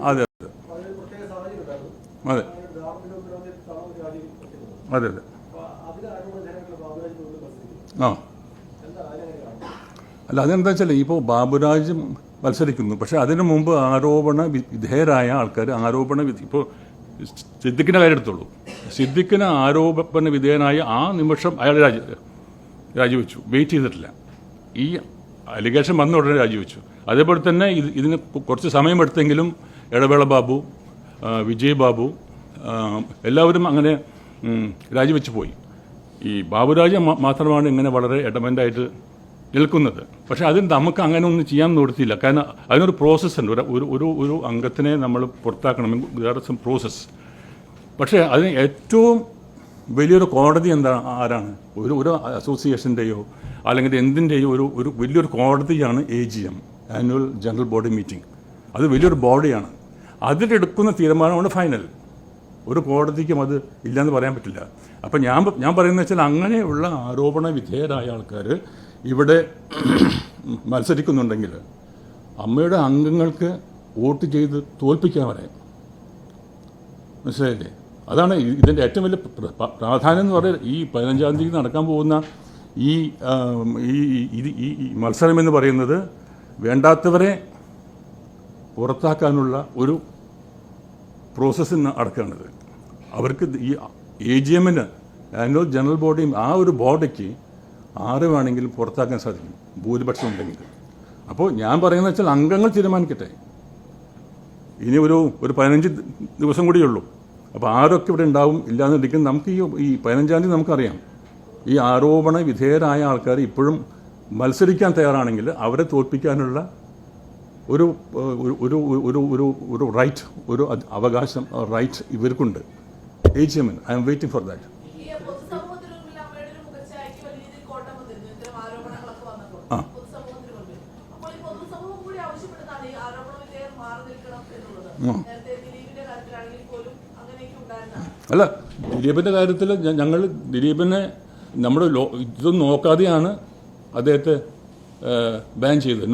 അതെ അതെ അതെ അതെ ആ അല്ല, അതെന്താ വെച്ചാൽ ഇപ്പോൾ ബാബുരാജ് മത്സരിക്കുന്നു, പക്ഷേ അതിനു മുമ്പ് ആരോപണ വിധേയരായ ആൾക്കാർ ഇപ്പോൾ സിദ്ദിഖിൻ്റെ കാര്യം എടുത്തോളൂ. സിദ്ദിഖിന് ആരോപണ വിധേയനായ ആ നിമിഷം അയാൾ രാജിവെച്ചു, വെയിറ്റ് ചെയ്തിട്ടില്ല. ഈ അലിഗേഷൻ വന്ന ഉടനെ രാജിവെച്ചു. അതേപോലെ തന്നെ ഇതിന് കുറച്ച് സമയമെടുത്തെങ്കിലും ഇടവേള ബാബു, വിജയ് ബാബു എല്ലാവരും അങ്ങനെ രാജിവെച്ച് പോയി. ഈ ബാബുരാജ് മാത്രമാണ് ഇങ്ങനെ വളരെ എഡമെൻ്റായിട്ട് നിൽക്കുന്നത്. പക്ഷേ അതിന് നമുക്ക് അങ്ങനെ ഒന്നും ചെയ്യാൻ കൊടുത്തില്ല. കാരണം അതിനൊരു പ്രോസസ്സുണ്ട്. ഒരു അംഗത്തിനെ നമ്മൾ പുറത്താക്കണമെങ്കിൽ വേറെ സം പ്രോസസ്സ്. പക്ഷേ അതിന് ഏറ്റവും വലിയൊരു കോടതി ആരാണ്? ഒരു അസോസിയേഷൻ്റെയോ അല്ലെങ്കിൽ എന്തിൻ്റെയോ ഒരു വലിയൊരു കോടതിയാണ് AGM, annual general body meeting. അത് വലിയൊരു ബോഡിയാണ്. അതിലെടുക്കുന്ന തീരുമാനമാണ് ഫൈനൽ. ഒരു കോടതിക്കും അത് ഇല്ലയെന്ന് പറയാൻ പറ്റില്ല. അപ്പം ഞാൻ പറയുന്നത് വെച്ചാൽ അങ്ങനെയുള്ള ആരോപണ വിധേയരായ ആൾക്കാർ ഇവിടെ മത്സരിക്കുന്നുണ്ടെങ്കിൽ അമ്മയുടെ അംഗങ്ങൾക്ക് വോട്ട് ചെയ്ത് തോൽപ്പിക്കാൻ പറയാം. മനസ്സിലായില്ലേ? അതാണ് ഇതിൻ്റെ ഏറ്റവും വലിയ പ്രാധാന്യം എന്ന് പറയുന്നത്. ഈ 15-ാം തീയതി നടക്കാൻ പോകുന്ന ഈ മത്സരം എന്ന് പറയുന്നത് വേണ്ടാത്തവരെ പുറത്താക്കാനുള്ള ഒരു പ്രോസസ്സിന് നടക്കുകയാണിത്. അവർക്ക് ഈ AGM-ന് ആനുവൽ ജനറൽ ബോഡിയും ആ ഒരു ബോഡിക്ക് ആരെ വേണമെങ്കിലും പുറത്താക്കാൻ സാധിക്കും, ഭൂരിപക്ഷം ഉണ്ടെങ്കിൽ. അപ്പോൾ ഞാൻ പറയുന്നത് വെച്ചാൽ അംഗങ്ങൾ തീരുമാനിക്കട്ടെ. ഇനി ഒരു 15 ദിവസം കൂടിയുള്ളൂ. അപ്പോൾ ആരൊക്കെ ഇവിടെ ഉണ്ടാവും ഇല്ലാന്നിരിക്കും. നമുക്ക് ഈ 15-ാം തീയതി നമുക്കറിയാം. ഈ ആരോപണ വിധേയരായ ആൾക്കാർ ഇപ്പോഴും മത്സരിക്കാൻ തയ്യാറാണെങ്കിൽ അവരെ തോൽപ്പിക്കാനുള്ള ഒരു ഒരു ഒരു ഒരു ഒരു റൈറ്റ്, ഒരു അവകാശം, റൈറ്റ് ഇവർക്കുണ്ട്. AGM-ന് I am waiting for that. അല്ല, ദിലീപിൻ്റെ കാര്യത്തിൽ ഞങ്ങൾ ദിലീപിനെ നമ്മൾ ഇതൊന്നും നോക്കാതെയാണ് അദ്ദേഹത്തെ ബാൻ ചെയ്തത്.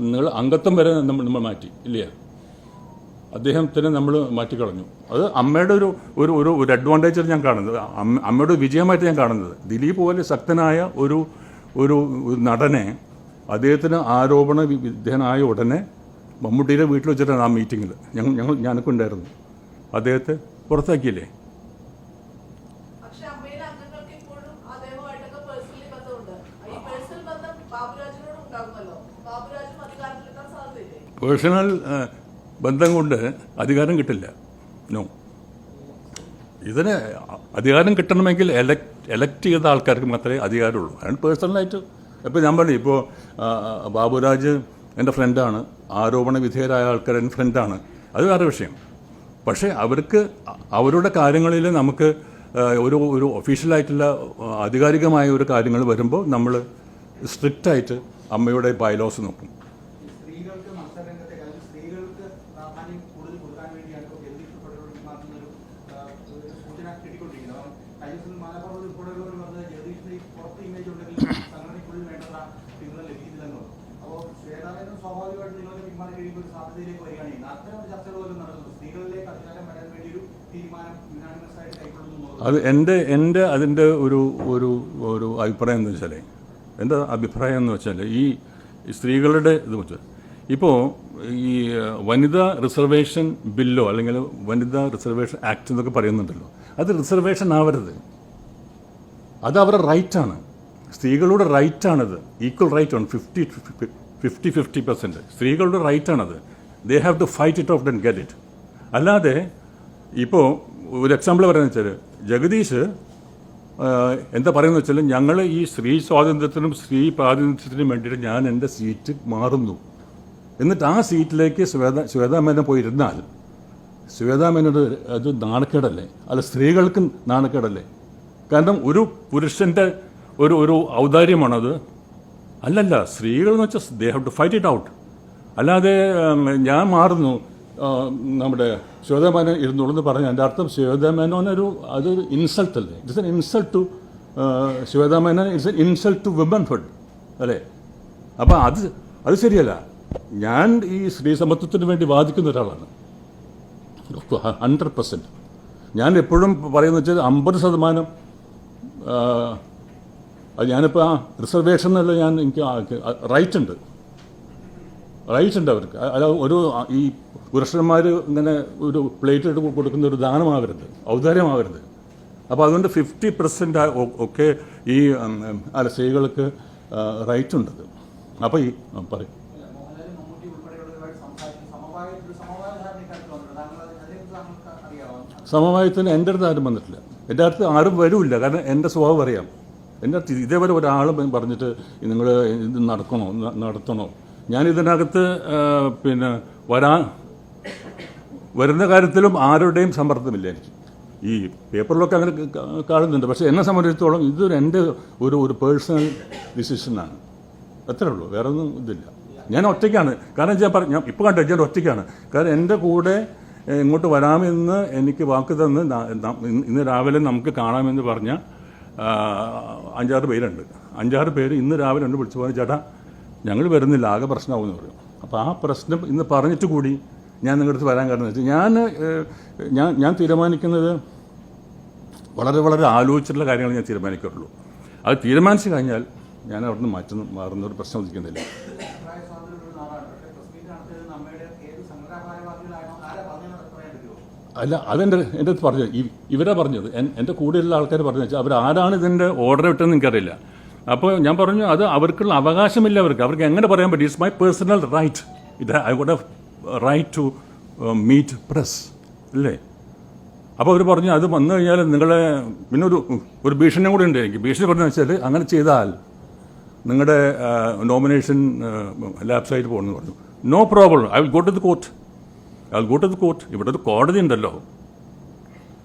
നിങ്ങൾ അംഗത്വം വരെ നമ്മൾ മാറ്റി ഇല്ലേ? അദ്ദേഹത്തിന് നമ്മൾ മാറ്റിക്കളഞ്ഞു. അത് അമ്മയുടെ ഒരു അഡ്വാൻറ്റേജ് ഞാൻ കാണുന്നത്, അമ്മയുടെ വിജയമായിട്ട് ഞാൻ കാണുന്നത്. ദിലീപ് പോലെ ശക്തനായ ഒരു നടനെ അദ്ദേഹത്തിന് ആരോപണ വിധേയനായ ഉടനെ മമ്മൂട്ടിയുടെ വീട്ടിൽ വെച്ചിട്ടാണ് ആ മീറ്റിങ്ങിൽ ഞാനൊക്കെ ഉണ്ടായിരുന്നു. അദ്ദേഹത്തെ പുറത്താക്കിയില്ലേ? പേഴ്സണൽ ബന്ധം കൊണ്ട് അധികാരം കിട്ടില്ല. നോ, ഇതിന് അധികാരം കിട്ടണമെങ്കിൽ എലക്ട് ചെയ്ത ആൾക്കാർക്ക് മാത്രമേ അധികാരമുള്ളൂ. അതുകൊണ്ട് പേഴ്സണലായിട്ട് ഇപ്പോൾ ഞാൻ പറഞ്ഞു, ഇപ്പോൾ ബാബുരാജ് എൻ്റെ ഫ്രണ്ടാണ്, ആരോപണ വിധേയരായ ആൾക്കാർ എൻ്റെ ഫ്രണ്ടാണ്, അത് വേറെ വിഷയം. പക്ഷേ അവർക്ക് അവരുടെ കാര്യങ്ങളിൽ നമുക്ക് ഒരു ഒഫീഷ്യലായിട്ടുള്ള ആധികാരികമായ ഒരു കാര്യങ്ങൾ വരുമ്പോൾ നമ്മൾ സ്ട്രിക്റ്റായിട്ട് അമ്മയുടെ ബൈലോസ് നോക്കും. അത് എൻ്റെ അതിൻ്റെ ഒരു അഭിപ്രായം എന്ന് വെച്ചാൽ, എൻ്റെ അഭിപ്രായം എന്ന് വെച്ചാൽ ഈ സ്ത്രീകളുടെ ഇത് വെച്ചാൽ ഇപ്പോൾ ഈ വനിതാ റിസർവേഷൻ ബില്ലോ അല്ലെങ്കിൽ വനിതാ റിസർവേഷൻ ആക്ട് എന്നൊക്കെ പറയുന്നുണ്ടല്ലോ, അത് റിസർവേഷൻ ആവരുത്. അത് അവരുടെ റൈറ്റാണ്, സ്ത്രീകളുടെ റൈറ്റാണത്. ഈക്വൽ റൈറ്റാണ്. 50% സ്ത്രീകളുടെ റൈറ്റാണത്. They have to fight it off and get it. അല്ലാതെ ഇപ്പോൾ ഒരു എക്സാമ്പിൾ പറയുന്നത് വെച്ചാൽ, ജഗദീഷ് എന്താ പറയുന്നത് വെച്ചാൽ, ഞങ്ങൾ ഈ സ്ത്രീ സ്വാതന്ത്ര്യത്തിനും സ്ത്രീ പ്രാതിനിധ്യത്തിനും വേണ്ടിയിട്ട് ഞാൻ എൻ്റെ സീറ്റ് മാറുന്നു, എന്നിട്ട് ആ സീറ്റിലേക്ക് ശ്വേതാമേനോൻ പോയിരുന്നാൽ ശ്വേതാമേനോട് അത് നാണക്കേടല്ലേ? അല്ല, സ്ത്രീകൾക്കും നാണക്കേടല്ലേ? കാരണം ഒരു പുരുഷൻ്റെ ഒരു ഔദാര്യമാണത് അല്ലല്ല, സ്ത്രീകൾ എന്ന് വെച്ചാൽ they have to fight it out. അല്ലാതെ ഞാൻ മാറുന്നു, നമ്മുടെ ശ്വേതാമേനോൻ ഇരുന്നോളെന്ന് പറഞ്ഞു. എൻ്റെ അർത്ഥം ശ്വേതാമേനോനൊരു അതൊരു ഇൻസൾട്ട് അല്ലേ? It's an insult to Shweta Menon, it's an insult to womanhood അല്ലേ? അപ്പം അത് ശരിയല്ല. ഞാൻ ഈ സ്ത്രീ സമത്വത്തിന് വേണ്ടി വാദിക്കുന്ന ഒരാളാണ് 100%. ഞാൻ എപ്പോഴും പറയുന്നത് വെച്ചാൽ 50% അത് ഞാനിപ്പോൾ റിസർവേഷൻ എന്നല്ല, എനിക്ക് റൈറ്റ് ഉണ്ട് അവർക്ക്. അല്ല, ഒരു ഈ പുരുഷന്മാർ ഇങ്ങനെ ഒരു പ്ലേറ്റ് എടുത്ത് കൊടുക്കുന്ന ഒരു ദാനമാവരുത്, ഔദാര്യമാവരുത്. അപ്പോൾ അതുകൊണ്ട് 50% ഒക്കെ ഈ സ്ത്രീകൾക്ക് റൈറ്റ് ഉണ്ടത്. അപ്പോൾ ഈ പറയും സമവായത്തിന് എൻ്റെ അടുത്ത് ആരും വന്നിട്ടില്ല. എൻ്റെ അടുത്ത് ആരും വരില്ല. കാരണം എൻ്റെ സ്വഭാവം അറിയാം. എൻ്റെ അടുത്ത് ഇതേപോലെ ഒരാളും പറഞ്ഞിട്ട് നിങ്ങൾ ഇത് നടത്തണോ. ഞാൻ ഇതിനകത്ത് പിന്നെ വരുന്ന കാര്യത്തിലും ആരുടെയും സമ്മർദ്ദമില്ല എനിക്ക്. ഈ പേപ്പറിലൊക്കെ അങ്ങനെ കാണുന്നുണ്ട്. പക്ഷേ എന്നെ സംബന്ധിച്ചിടത്തോളം ഇതൊരു എൻ്റെ ഒരു പേഴ്സണൽ ഡിസിഷനാണ്. അത്രേ ഉള്ളൂ, വേറെ ഒന്നും ഇതില്ല. ഞാൻ ഒറ്റയ്ക്കാണ്. കാരണം ഞാൻ ഇപ്പോൾ കണ്ടു, ഞാൻ ഒറ്റയ്ക്കാണ്. കാരണം എൻ്റെ കൂടെ ഇങ്ങോട്ട് വരാമെന്ന് എനിക്ക് വാക്ക് തന്ന് ഇന്ന് രാവിലെ നമുക്ക് കാണാമെന്ന് പറഞ്ഞ 5-6 പേരുണ്ട്. 5-6 പേര് ഇന്ന് രാവിലെ ഉണ്ട് വിളിച്ചു പോകാൻ, ചേട്ടാ ഞങ്ങൾ വരുന്നില്ല, ആകെ പ്രശ്നമാകുമെന്ന് പറയും. അപ്പോൾ ആ പ്രശ്നം ഇന്ന് പറഞ്ഞിട്ട് കൂടി ഞാൻ നിങ്ങളുടെ അടുത്ത് വരാൻ കാരണം വെച്ചാൽ ഞാൻ തീരുമാനിക്കുന്നത് വളരെ വളരെ ആലോചിച്ചിട്ടുള്ള കാര്യങ്ങൾ ഞാൻ തീരുമാനിക്കാറുള്ളൂ. അത് തീരുമാനിച്ചു കഴിഞ്ഞാൽ ഞാൻ അവിടെ നിന്ന് മാറുന്നൊരു പ്രശ്നം ഉദിക്കുന്നില്ല. അല്ല, എൻ്റെ അടുത്ത് പറഞ്ഞത് ഇവരാ പറഞ്ഞത്, എൻ്റെ കൂടെയുള്ള ആൾക്കാർ പറഞ്ഞു വെച്ചാൽ അവരാരാണ് ഇതിൻ്റെ ഓർഡർ ഇട്ടെന്ന് എനിക്കറിയില്ല. അപ്പോൾ ഞാൻ പറഞ്ഞു അത് അവർക്കുള്ള അവകാശമില്ല. അവർക്ക് എങ്ങനെ പറയാൻ പറ്റും? It's my personal right. I got a right to meet press അല്ലേ? അപ്പോൾ അവർ പറഞ്ഞു അത് വന്നു കഴിഞ്ഞാൽ നിങ്ങളെ പിന്നെ ഒരു ഭീഷണിയും കൂടി ഉണ്ട് എനിക്ക്. ഭീഷണി പറഞ്ഞു വെച്ചാൽ അങ്ങനെ ചെയ്താൽ നിങ്ങളുടെ നോമിനേഷൻ ലാപ്സായിട്ട് പോകണമെന്ന് പറഞ്ഞു. No problem, I will go to the court. ഇവിടെ ഒരു കോടതി ഉണ്ടല്ലോ.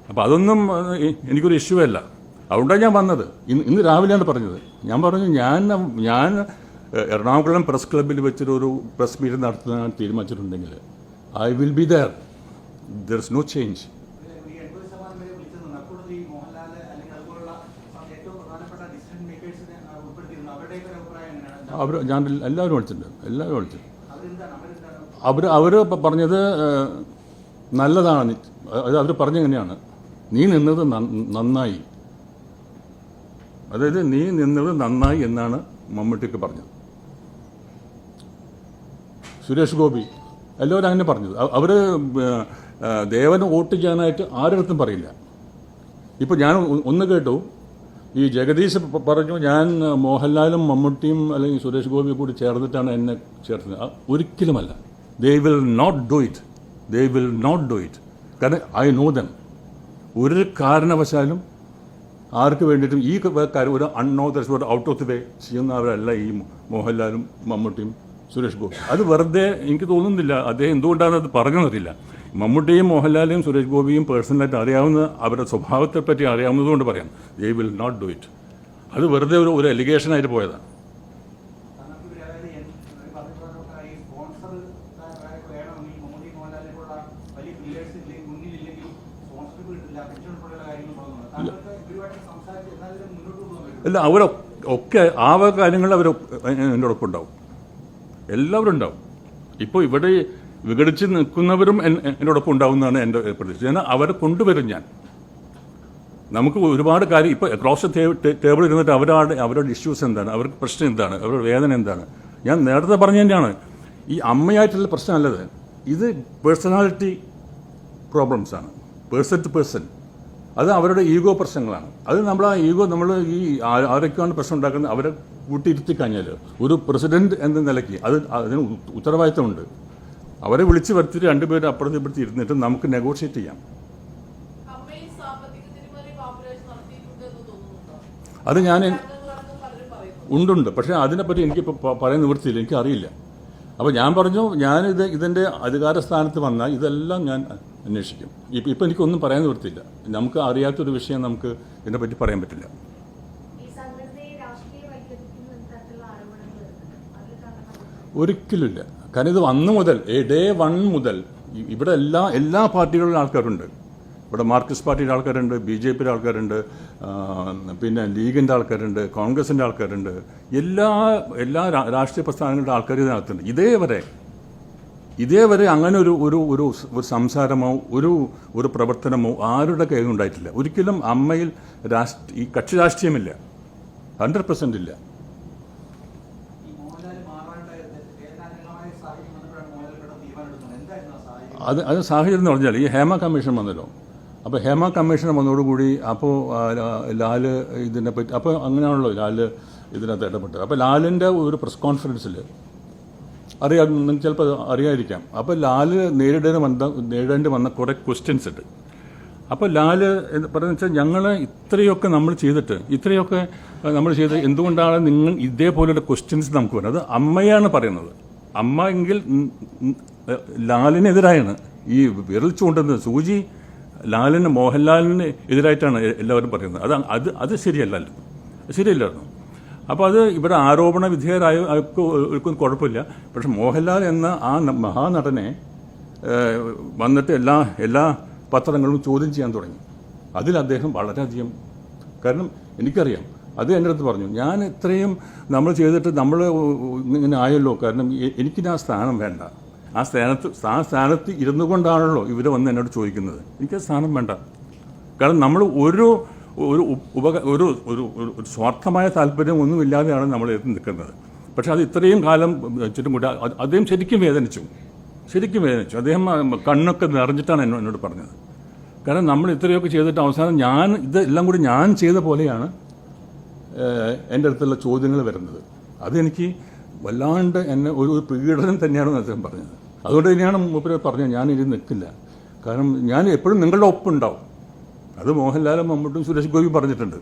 അപ്പോൾ അതൊന്നും എനിക്കൊരു ഇഷ്യൂ അല്ല. അതുകൊണ്ടാണ് ഞാൻ വന്നത്. ഇന്ന് രാവിലെയാണ് പറഞ്ഞത്. ഞാൻ പറഞ്ഞു ഞാൻ എറണാകുളം പ്രസ് ക്ലബ്ബിൽ വെച്ചൊരു പ്രസ് മീറ്റ് നടത്താൻ തീരുമാനിച്ചിട്ടുണ്ടെങ്കിൽ I will be there is no change. ഞാൻ എല്ലാവരും വിളിച്ചിട്ടുണ്ട്. അവർ പറഞ്ഞത് നല്ലതാണ്. അവർ പറഞ്ഞെങ്ങനെയാണ്, നീ നിന്നത് നന്നായി. അതായത് നീ നിന്നത് നന്നായി എന്നാണ് മമ്മൂട്ടിക്ക് പറഞ്ഞത്. സുരേഷ് ഗോപി എല്ലാവരും അങ്ങനെ പറഞ്ഞത്. അവർ ദേവന് വോട്ട് ചെയ്യാനായിട്ട് ആരുടെ പറയില്ല. ഇപ്പോൾ ഞാൻ ഒന്ന് കേട്ടു, ഈ ജഗദീശ് പറഞ്ഞു ഞാൻ മോഹൻലാലും മമ്മൂട്ടിയും അല്ലെങ്കിൽ സുരേഷ് ഗോപിയും കൂടി ചേർന്നിട്ടാണ് എന്നെ ചേർത്തത്. ഒരിക്കലുമല്ല. They will not do it. കാരണം ഐ നോ ദം. ഒരു കാരണവശാലും ആർക്ക് വേണ്ടിയിട്ടും ഈ കാര്യം ഒരു unauthorised out of the way ചെയ്യുന്നവരല്ല ഈ മോഹൻലാലും മമ്മൂട്ടിയും സുരേഷ് ഗോപി. അത് വെറുതെ എനിക്ക് തോന്നുന്നില്ല. അദ്ദേഹം എന്തുകൊണ്ടാണ് അത് പറഞ്ഞതെന്നറിയില്ല. മമ്മൂട്ടിയും മോഹൻലാലും സുരേഷ് ഗോപിയും പേഴ്സണലായിട്ട് അറിയാവുന്ന അവരുടെ സ്വഭാവത്തെപ്പറ്റി അറിയാവുന്നതുകൊണ്ട് പറയാം. They will not do it. അത് വെറുതെ ഒരു എലിഗേഷനായിട്ട് പോയതാണ്. അല്ല, അവരൊക്കെ ആ കാര്യങ്ങളിൽ എൻ്റെ ഒപ്പം ഉണ്ടാവും. എല്ലാവരും ഉണ്ടാവും. ഇപ്പോൾ ഇവിടെ വിഘടിച്ച് നിൽക്കുന്നവരും എന്നോടൊപ്പം ഉണ്ടാവുന്നതാണ് എൻ്റെ പ്രതീക്ഷ. ഞാൻ അവരെ കൊണ്ടുവരും. നമുക്ക് ഒരുപാട് കാര്യം ഇപ്പോൾ ക്രോസ് ടേബിൾ ഇരുന്നിട്ട് അവരുടെ ഇഷ്യൂസ് എന്താണ്, അവർക്ക് പ്രശ്നം എന്താണ്, അവരുടെ വേദന എന്താണ്, ഞാൻ നേരത്തെ പറഞ്ഞു തന്നെയാണ്. ഈ അമ്മയായിട്ടുള്ള പ്രശ്നമല്ലത്. ഇത് പേഴ്സണാലിറ്റി പ്രോബ്ലംസാണ്, പേഴ്സൺ ടു പേഴ്സൺ. അത് അവരുടെ ഈഗോ പ്രശ്നങ്ങളാണ്. അത് നമ്മൾ ആ ഈഗോ നമ്മൾ ഈ ആരൊക്കെയാണ് പ്രശ്നം ഉണ്ടാക്കുന്നത് അവരെ കൂട്ടിയിരുത്തി കഴിഞ്ഞാൽ ഒരു പ്രസിഡന്റ് എന്ന നിലയ്ക്ക് അതിന് ഉത്തരവാദിത്തമുണ്ട്. അവരെ വിളിച്ച് വരുത്തിയിട്ട് രണ്ടുപേരും അപ്പുറത്ത് ഇപ്പുറത്ത് ഇരുന്നിട്ട് നമുക്ക് നെഗോഷിയേറ്റ് ചെയ്യാം. അത് ഞാൻ ഉണ്ട്. പക്ഷേ അതിനെപ്പറ്റി എനിക്കിപ്പോൾ പറയാൻ നിവൃത്തിയില്ല, എനിക്കറിയില്ല. അപ്പോൾ ഞാൻ പറഞ്ഞു, ഇതിൻ്റെ അധികാര സ്ഥാനത്ത് വന്നാൽ ഇതെല്ലാം ഞാൻ അന്വേഷിക്കും. ഇപ്പം എനിക്കൊന്നും പറയാൻ നിവൃത്തിയില്ല. നമുക്ക് അറിയാത്തൊരു വിഷയം നമുക്ക് ഇതിനെപ്പറ്റി പറയാൻ പറ്റില്ല. ഒരിക്കലുമില്ല. കാരണം ഇത് അന്ന് മുതൽ ഡേ 1 മുതൽ ഇവിടെ എല്ലാ പാർട്ടികളിലും ആൾക്കാരുണ്ട്. ഇവിടെ മാർക്സിസ്റ്റ് പാർട്ടിയുടെ ആൾക്കാരുണ്ട്, BJPയുടെ ആൾക്കാരുണ്ട്, പിന്നെ ലീഗിൻ്റെ ആൾക്കാരുണ്ട്, കോൺഗ്രസിൻ്റെ ആൾക്കാരുണ്ട്, എല്ലാ രാഷ്ട്രീയ പ്രസ്ഥാനങ്ങളുടെ ആൾക്കാർ ഇതിനകത്തുണ്ട്. ഇതേവരെ അങ്ങനെ ഒരു സംസാരമോ ഒരു പ്രവർത്തനമോ ആരുടെ കയ്യിൽ ഉണ്ടായിട്ടില്ല. ഒരിക്കലും അമ്മയിൽ ഈ കക്ഷി രാഷ്ട്രീയമില്ല, 100% ഇല്ല. അത് സാഹചര്യം എന്ന് പറഞ്ഞാൽ ഈ ഹേമ കമ്മീഷൻ വന്നല്ലോ. അപ്പോൾ ഹേമ കമ്മീഷൻ വന്നതോടുകൂടി അപ്പോൾ ലാല് ഇതിനെപ്പറ്റി അപ്പോൾ അങ്ങനെയാണല്ലോ ലാല് ഇതിനകത്ത് ഇടപെട്ടത്. അപ്പോൾ ലാലിൻ്റെ ഒരു പ്രസ് കോൺഫറൻസിൽ നിങ്ങൾക്ക് ചിലപ്പോൾ അറിയാതിരിക്കാം. അപ്പോൾ ലാല് നേരിടേണ്ടി വന്ന കുറേ ക്വസ്റ്റ്യൻസ് ഉണ്ട്. അപ്പോൾ ലാല് പറയുന്നത് വെച്ചാൽ ഞങ്ങൾ ഇത്രയൊക്കെ നമ്മൾ ചെയ്ത് എന്തുകൊണ്ടാണ് നിങ്ങൾ ഇതേപോലെയുള്ള ക്വസ്റ്റ്യൻസ് നമുക്ക് വരുന്നത്? അത് അമ്മയാണ് പറയുന്നത്. അമ്മ എങ്കിൽ ലാലിനെതിരായാണ് ഈ വിരൽ ചൂണ്ടുന്നത്. സൂചി മോഹൻലാലിന് എതിരായിട്ടാണ് എല്ലാവരും പറയുന്നത്. അത് ശരിയല്ലായിരുന്നു. അപ്പോൾ അത് ഇവിടെ ആരോപണ വിധേയരായവർക്കും കുഴപ്പമില്ല. പക്ഷെ മോഹൻലാൽ എന്ന ആ മഹാനടനെ വന്നിട്ട് എല്ലാ പത്രങ്ങളും ചോദ്യം ചെയ്യാൻ തുടങ്ങി. അതിൽ അദ്ദേഹം വളരെയധികം, കാരണം എനിക്കറിയാം, അത് എൻ്റെ അടുത്ത് പറഞ്ഞു, ഞാൻ ഇത്രയും നമ്മൾ ചെയ്തിട്ട് നമ്മൾ ഇങ്ങനെ ആയല്ലോ, കാരണം എനിക്കിന് ആ സ്ഥാനം വേണ്ട. ആ സ്ഥാനത്ത് ഇരുന്നു കൊണ്ടാണല്ലോ ഇവർ വന്ന് എന്നോട് ചോദിക്കുന്നത്. എനിക്ക് സ്ഥാനം വേണ്ട. കാരണം നമ്മൾ ഒരു സ്വാർത്ഥമായ താല്പര്യം ഒന്നുമില്ലാതെയാണ് നമ്മൾ എത്തി നിൽക്കുന്നത്. പക്ഷെ അത് ഇത്രയും കാലം വെച്ചിട്ടും കൂടി അദ്ദേഹം ശരിക്കും വേദനിച്ചു. അദ്ദേഹം കണ്ണൊക്കെ നിറഞ്ഞിട്ടാണ് എന്നോട് പറഞ്ഞത്. കാരണം നമ്മൾ ഇത്രയൊക്കെ ചെയ്തിട്ട് അവസാനം ഇതെല്ലാം കൂടി ഞാൻ ചെയ്ത പോലെയാണ് എൻ്റെ അടുത്തുള്ള ചോദ്യങ്ങൾ വരുന്നത്. അതെനിക്ക് വല്ലാണ്ട് എന്നെ ഒരു പീഡനം തന്നെയാണെന്ന് അദ്ദേഹം പറഞ്ഞത്. അതുകൊണ്ട് തന്നെയാണ് മൂപ്പര് പറഞ്ഞത് ഞാൻ ഇതിൽ നിൽക്കില്ല. കാരണം ഞാൻ എപ്പോഴും നിങ്ങളുടെ ഒപ്പുണ്ടാവും. അത് മോഹൻലാലും മമ്മൂട്ടും സുരേഷ് ഗോപിയും പറഞ്ഞിട്ടുണ്ട്,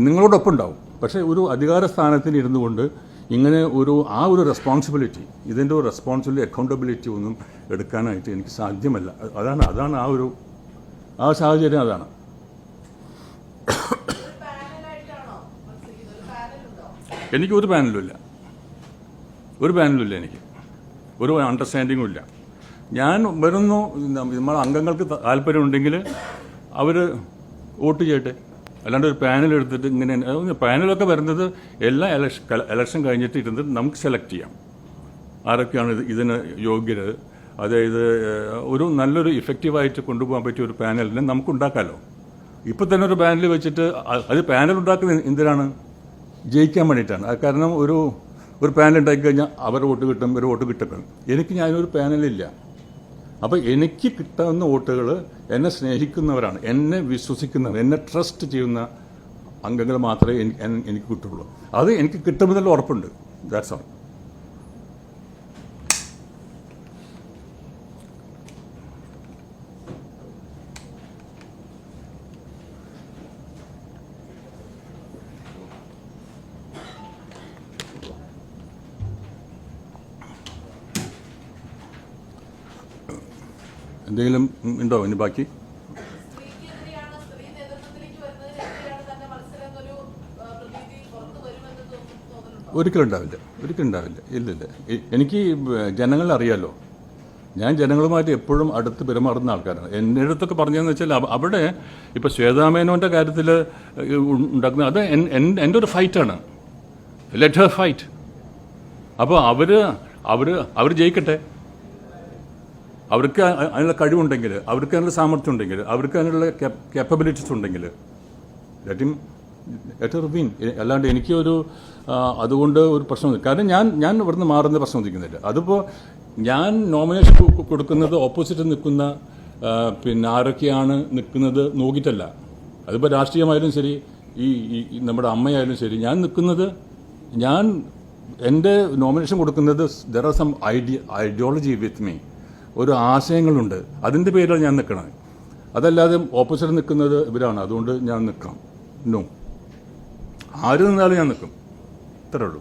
നിങ്ങളോടൊപ്പം ഉണ്ടാവും. പക്ഷേ ഒരു അധികാര സ്ഥാനത്തിന് ഇരുന്നു കൊണ്ട് ഇങ്ങനെ ഒരു റെസ്പോൺസിബിലിറ്റി, ഇതിൻ്റെ ഒരു റെസ്പോൺസിബിലിറ്റി, അക്കൗണ്ടബിലിറ്റി ഒന്നും എടുക്കാനായിട്ട് എനിക്ക് സാധ്യമല്ല. അതാണ് ആ സാഹചര്യം. അതാണ്. എനിക്ക് ഒരു പാനലും ഇല്ല. എനിക്ക് ഒരു അണ്ടർസ്റ്റാൻഡിങ്ങും ഇല്ല. ഞാൻ വരുന്നു, നമ്മളെ അംഗങ്ങൾക്ക് താല്പര്യമുണ്ടെങ്കിൽ അവർ വോട്ട് ചെയ്യട്ടെ. അല്ലാണ്ട് ഒരു പാനൽ എടുത്തിട്ട് ഇങ്ങനെ പാനലൊക്കെ വരുന്നത് എല്ലാ ഇലക്ഷൻ കഴിഞ്ഞിട്ട് ഇരുന്നിട്ട് നമുക്ക് സെലക്ട് ചെയ്യാം ആരൊക്കെയാണ് ഇതിന് യോഗ്യർ. അതായത് ഒരു നല്ലൊരു ഇഫക്റ്റീവായിട്ട് കൊണ്ടുപോകാൻ പറ്റിയ ഒരു പാനലിനെ നമുക്ക് ഉണ്ടാക്കാമല്ലോ. ഇപ്പം തന്നെ ഒരു പാനൽ വെച്ചിട്ട് അത് പാനൽ ഉണ്ടാക്കുന്നത് എന്തിനാണ്? ജയിക്കാൻ വേണ്ടിയിട്ടാണ്. അത് കാരണം ഒരു പാനൽ ഉണ്ടാക്കി കഴിഞ്ഞാൽ അവർ വോട്ട് കിട്ടും, ഇവർ വോട്ട് കിട്ടും. ഞാനൊരു പാനലില്ല. അപ്പോൾ എനിക്ക് കിട്ടാവുന്ന വോട്ടുകൾ എന്നെ സ്നേഹിക്കുന്നവരാണ്, എന്നെ വിശ്വസിക്കുന്നവർ, എന്നെ ട്രസ്റ്റ് ചെയ്യുന്ന അംഗങ്ങൾ മാത്രമേ എനിക്ക് കിട്ടുള്ളൂ. അത് എനിക്ക് കിട്ടുമെന്നുള്ള ഉറപ്പുണ്ട്. That's all. എന്തെങ്കിലും ഉണ്ടോ ഇനി ബാക്കി? ഒരിക്കലും ഉണ്ടാവില്ല. ഇല്ലില്ല. എനിക്ക് ജനങ്ങളെ അറിയാമല്ലോ. ഞാൻ ജനങ്ങളുമായിട്ട് എപ്പോഴും അടുത്ത് പെരുമാറുന്ന ആൾക്കാരാണ്. എൻ്റെ അടുത്തൊക്കെ പറഞ്ഞതെന്ന് വെച്ചാൽ അവിടെ ഇപ്പോൾ ശ്വേതാമേനോൻ്റെ കാര്യത്തിൽ ഉണ്ടാക്കുന്ന അത് എൻ്റെ ഒരു ഫൈറ്റാണ്. Let Har fight. അപ്പോൾ അവർ ജയിക്കട്ടെ. അവർക്ക് അതിനുള്ള കഴിവുണ്ടെങ്കിൽ, അവർക്ക് അതിനുള്ള സാമർഥ്യം ഉണ്ടെങ്കിൽ, അവർക്ക് അതിനുള്ള കേപ്പബിലിറ്റീസ് ഉണ്ടെങ്കിൽ ലെറ്റ് ഹർ വിൻ. അല്ലാണ്ട് എനിക്കൊരു അതുകൊണ്ട് ഒരു പ്രശ്നം, കാരണം ഞാൻ ഇവിടുന്ന് മാറുന്ന പ്രശ്നം ഉദിക്കുന്നില്ല. അതിപ്പോൾ ഞാൻ നോമിനേഷൻ കൊടുക്കുന്നത് ഓപ്പോസിറ്റ് നിൽക്കുന്ന പിന്നെ ആരൊക്കെയാണ് നിൽക്കുന്നത് നോക്കിയിട്ടല്ല. അതിപ്പോൾ രാഷ്ട്രീയമായാലും ശരി, ഈ നമ്മുടെ അമ്മയായാലും ശരി, ഞാൻ എൻ്റെ നോമിനേഷൻ കൊടുക്കുന്നത് there are some ideology with me. ഒരു ആശയങ്ങളുണ്ട്, അതിൻ്റെ പേരിലാണ് ഞാൻ നിൽക്കണത്. അതല്ലാതെ ഓപ്പോസിറ്റ് നിൽക്കുന്നത് ഇവരാണ്, അതുകൊണ്ട് ഞാൻ നിൽക്കാം. നോ, ആര് നിന്നാലും ഞാൻ നിൽക്കും. ഇത്രേ ഉള്ളൂ.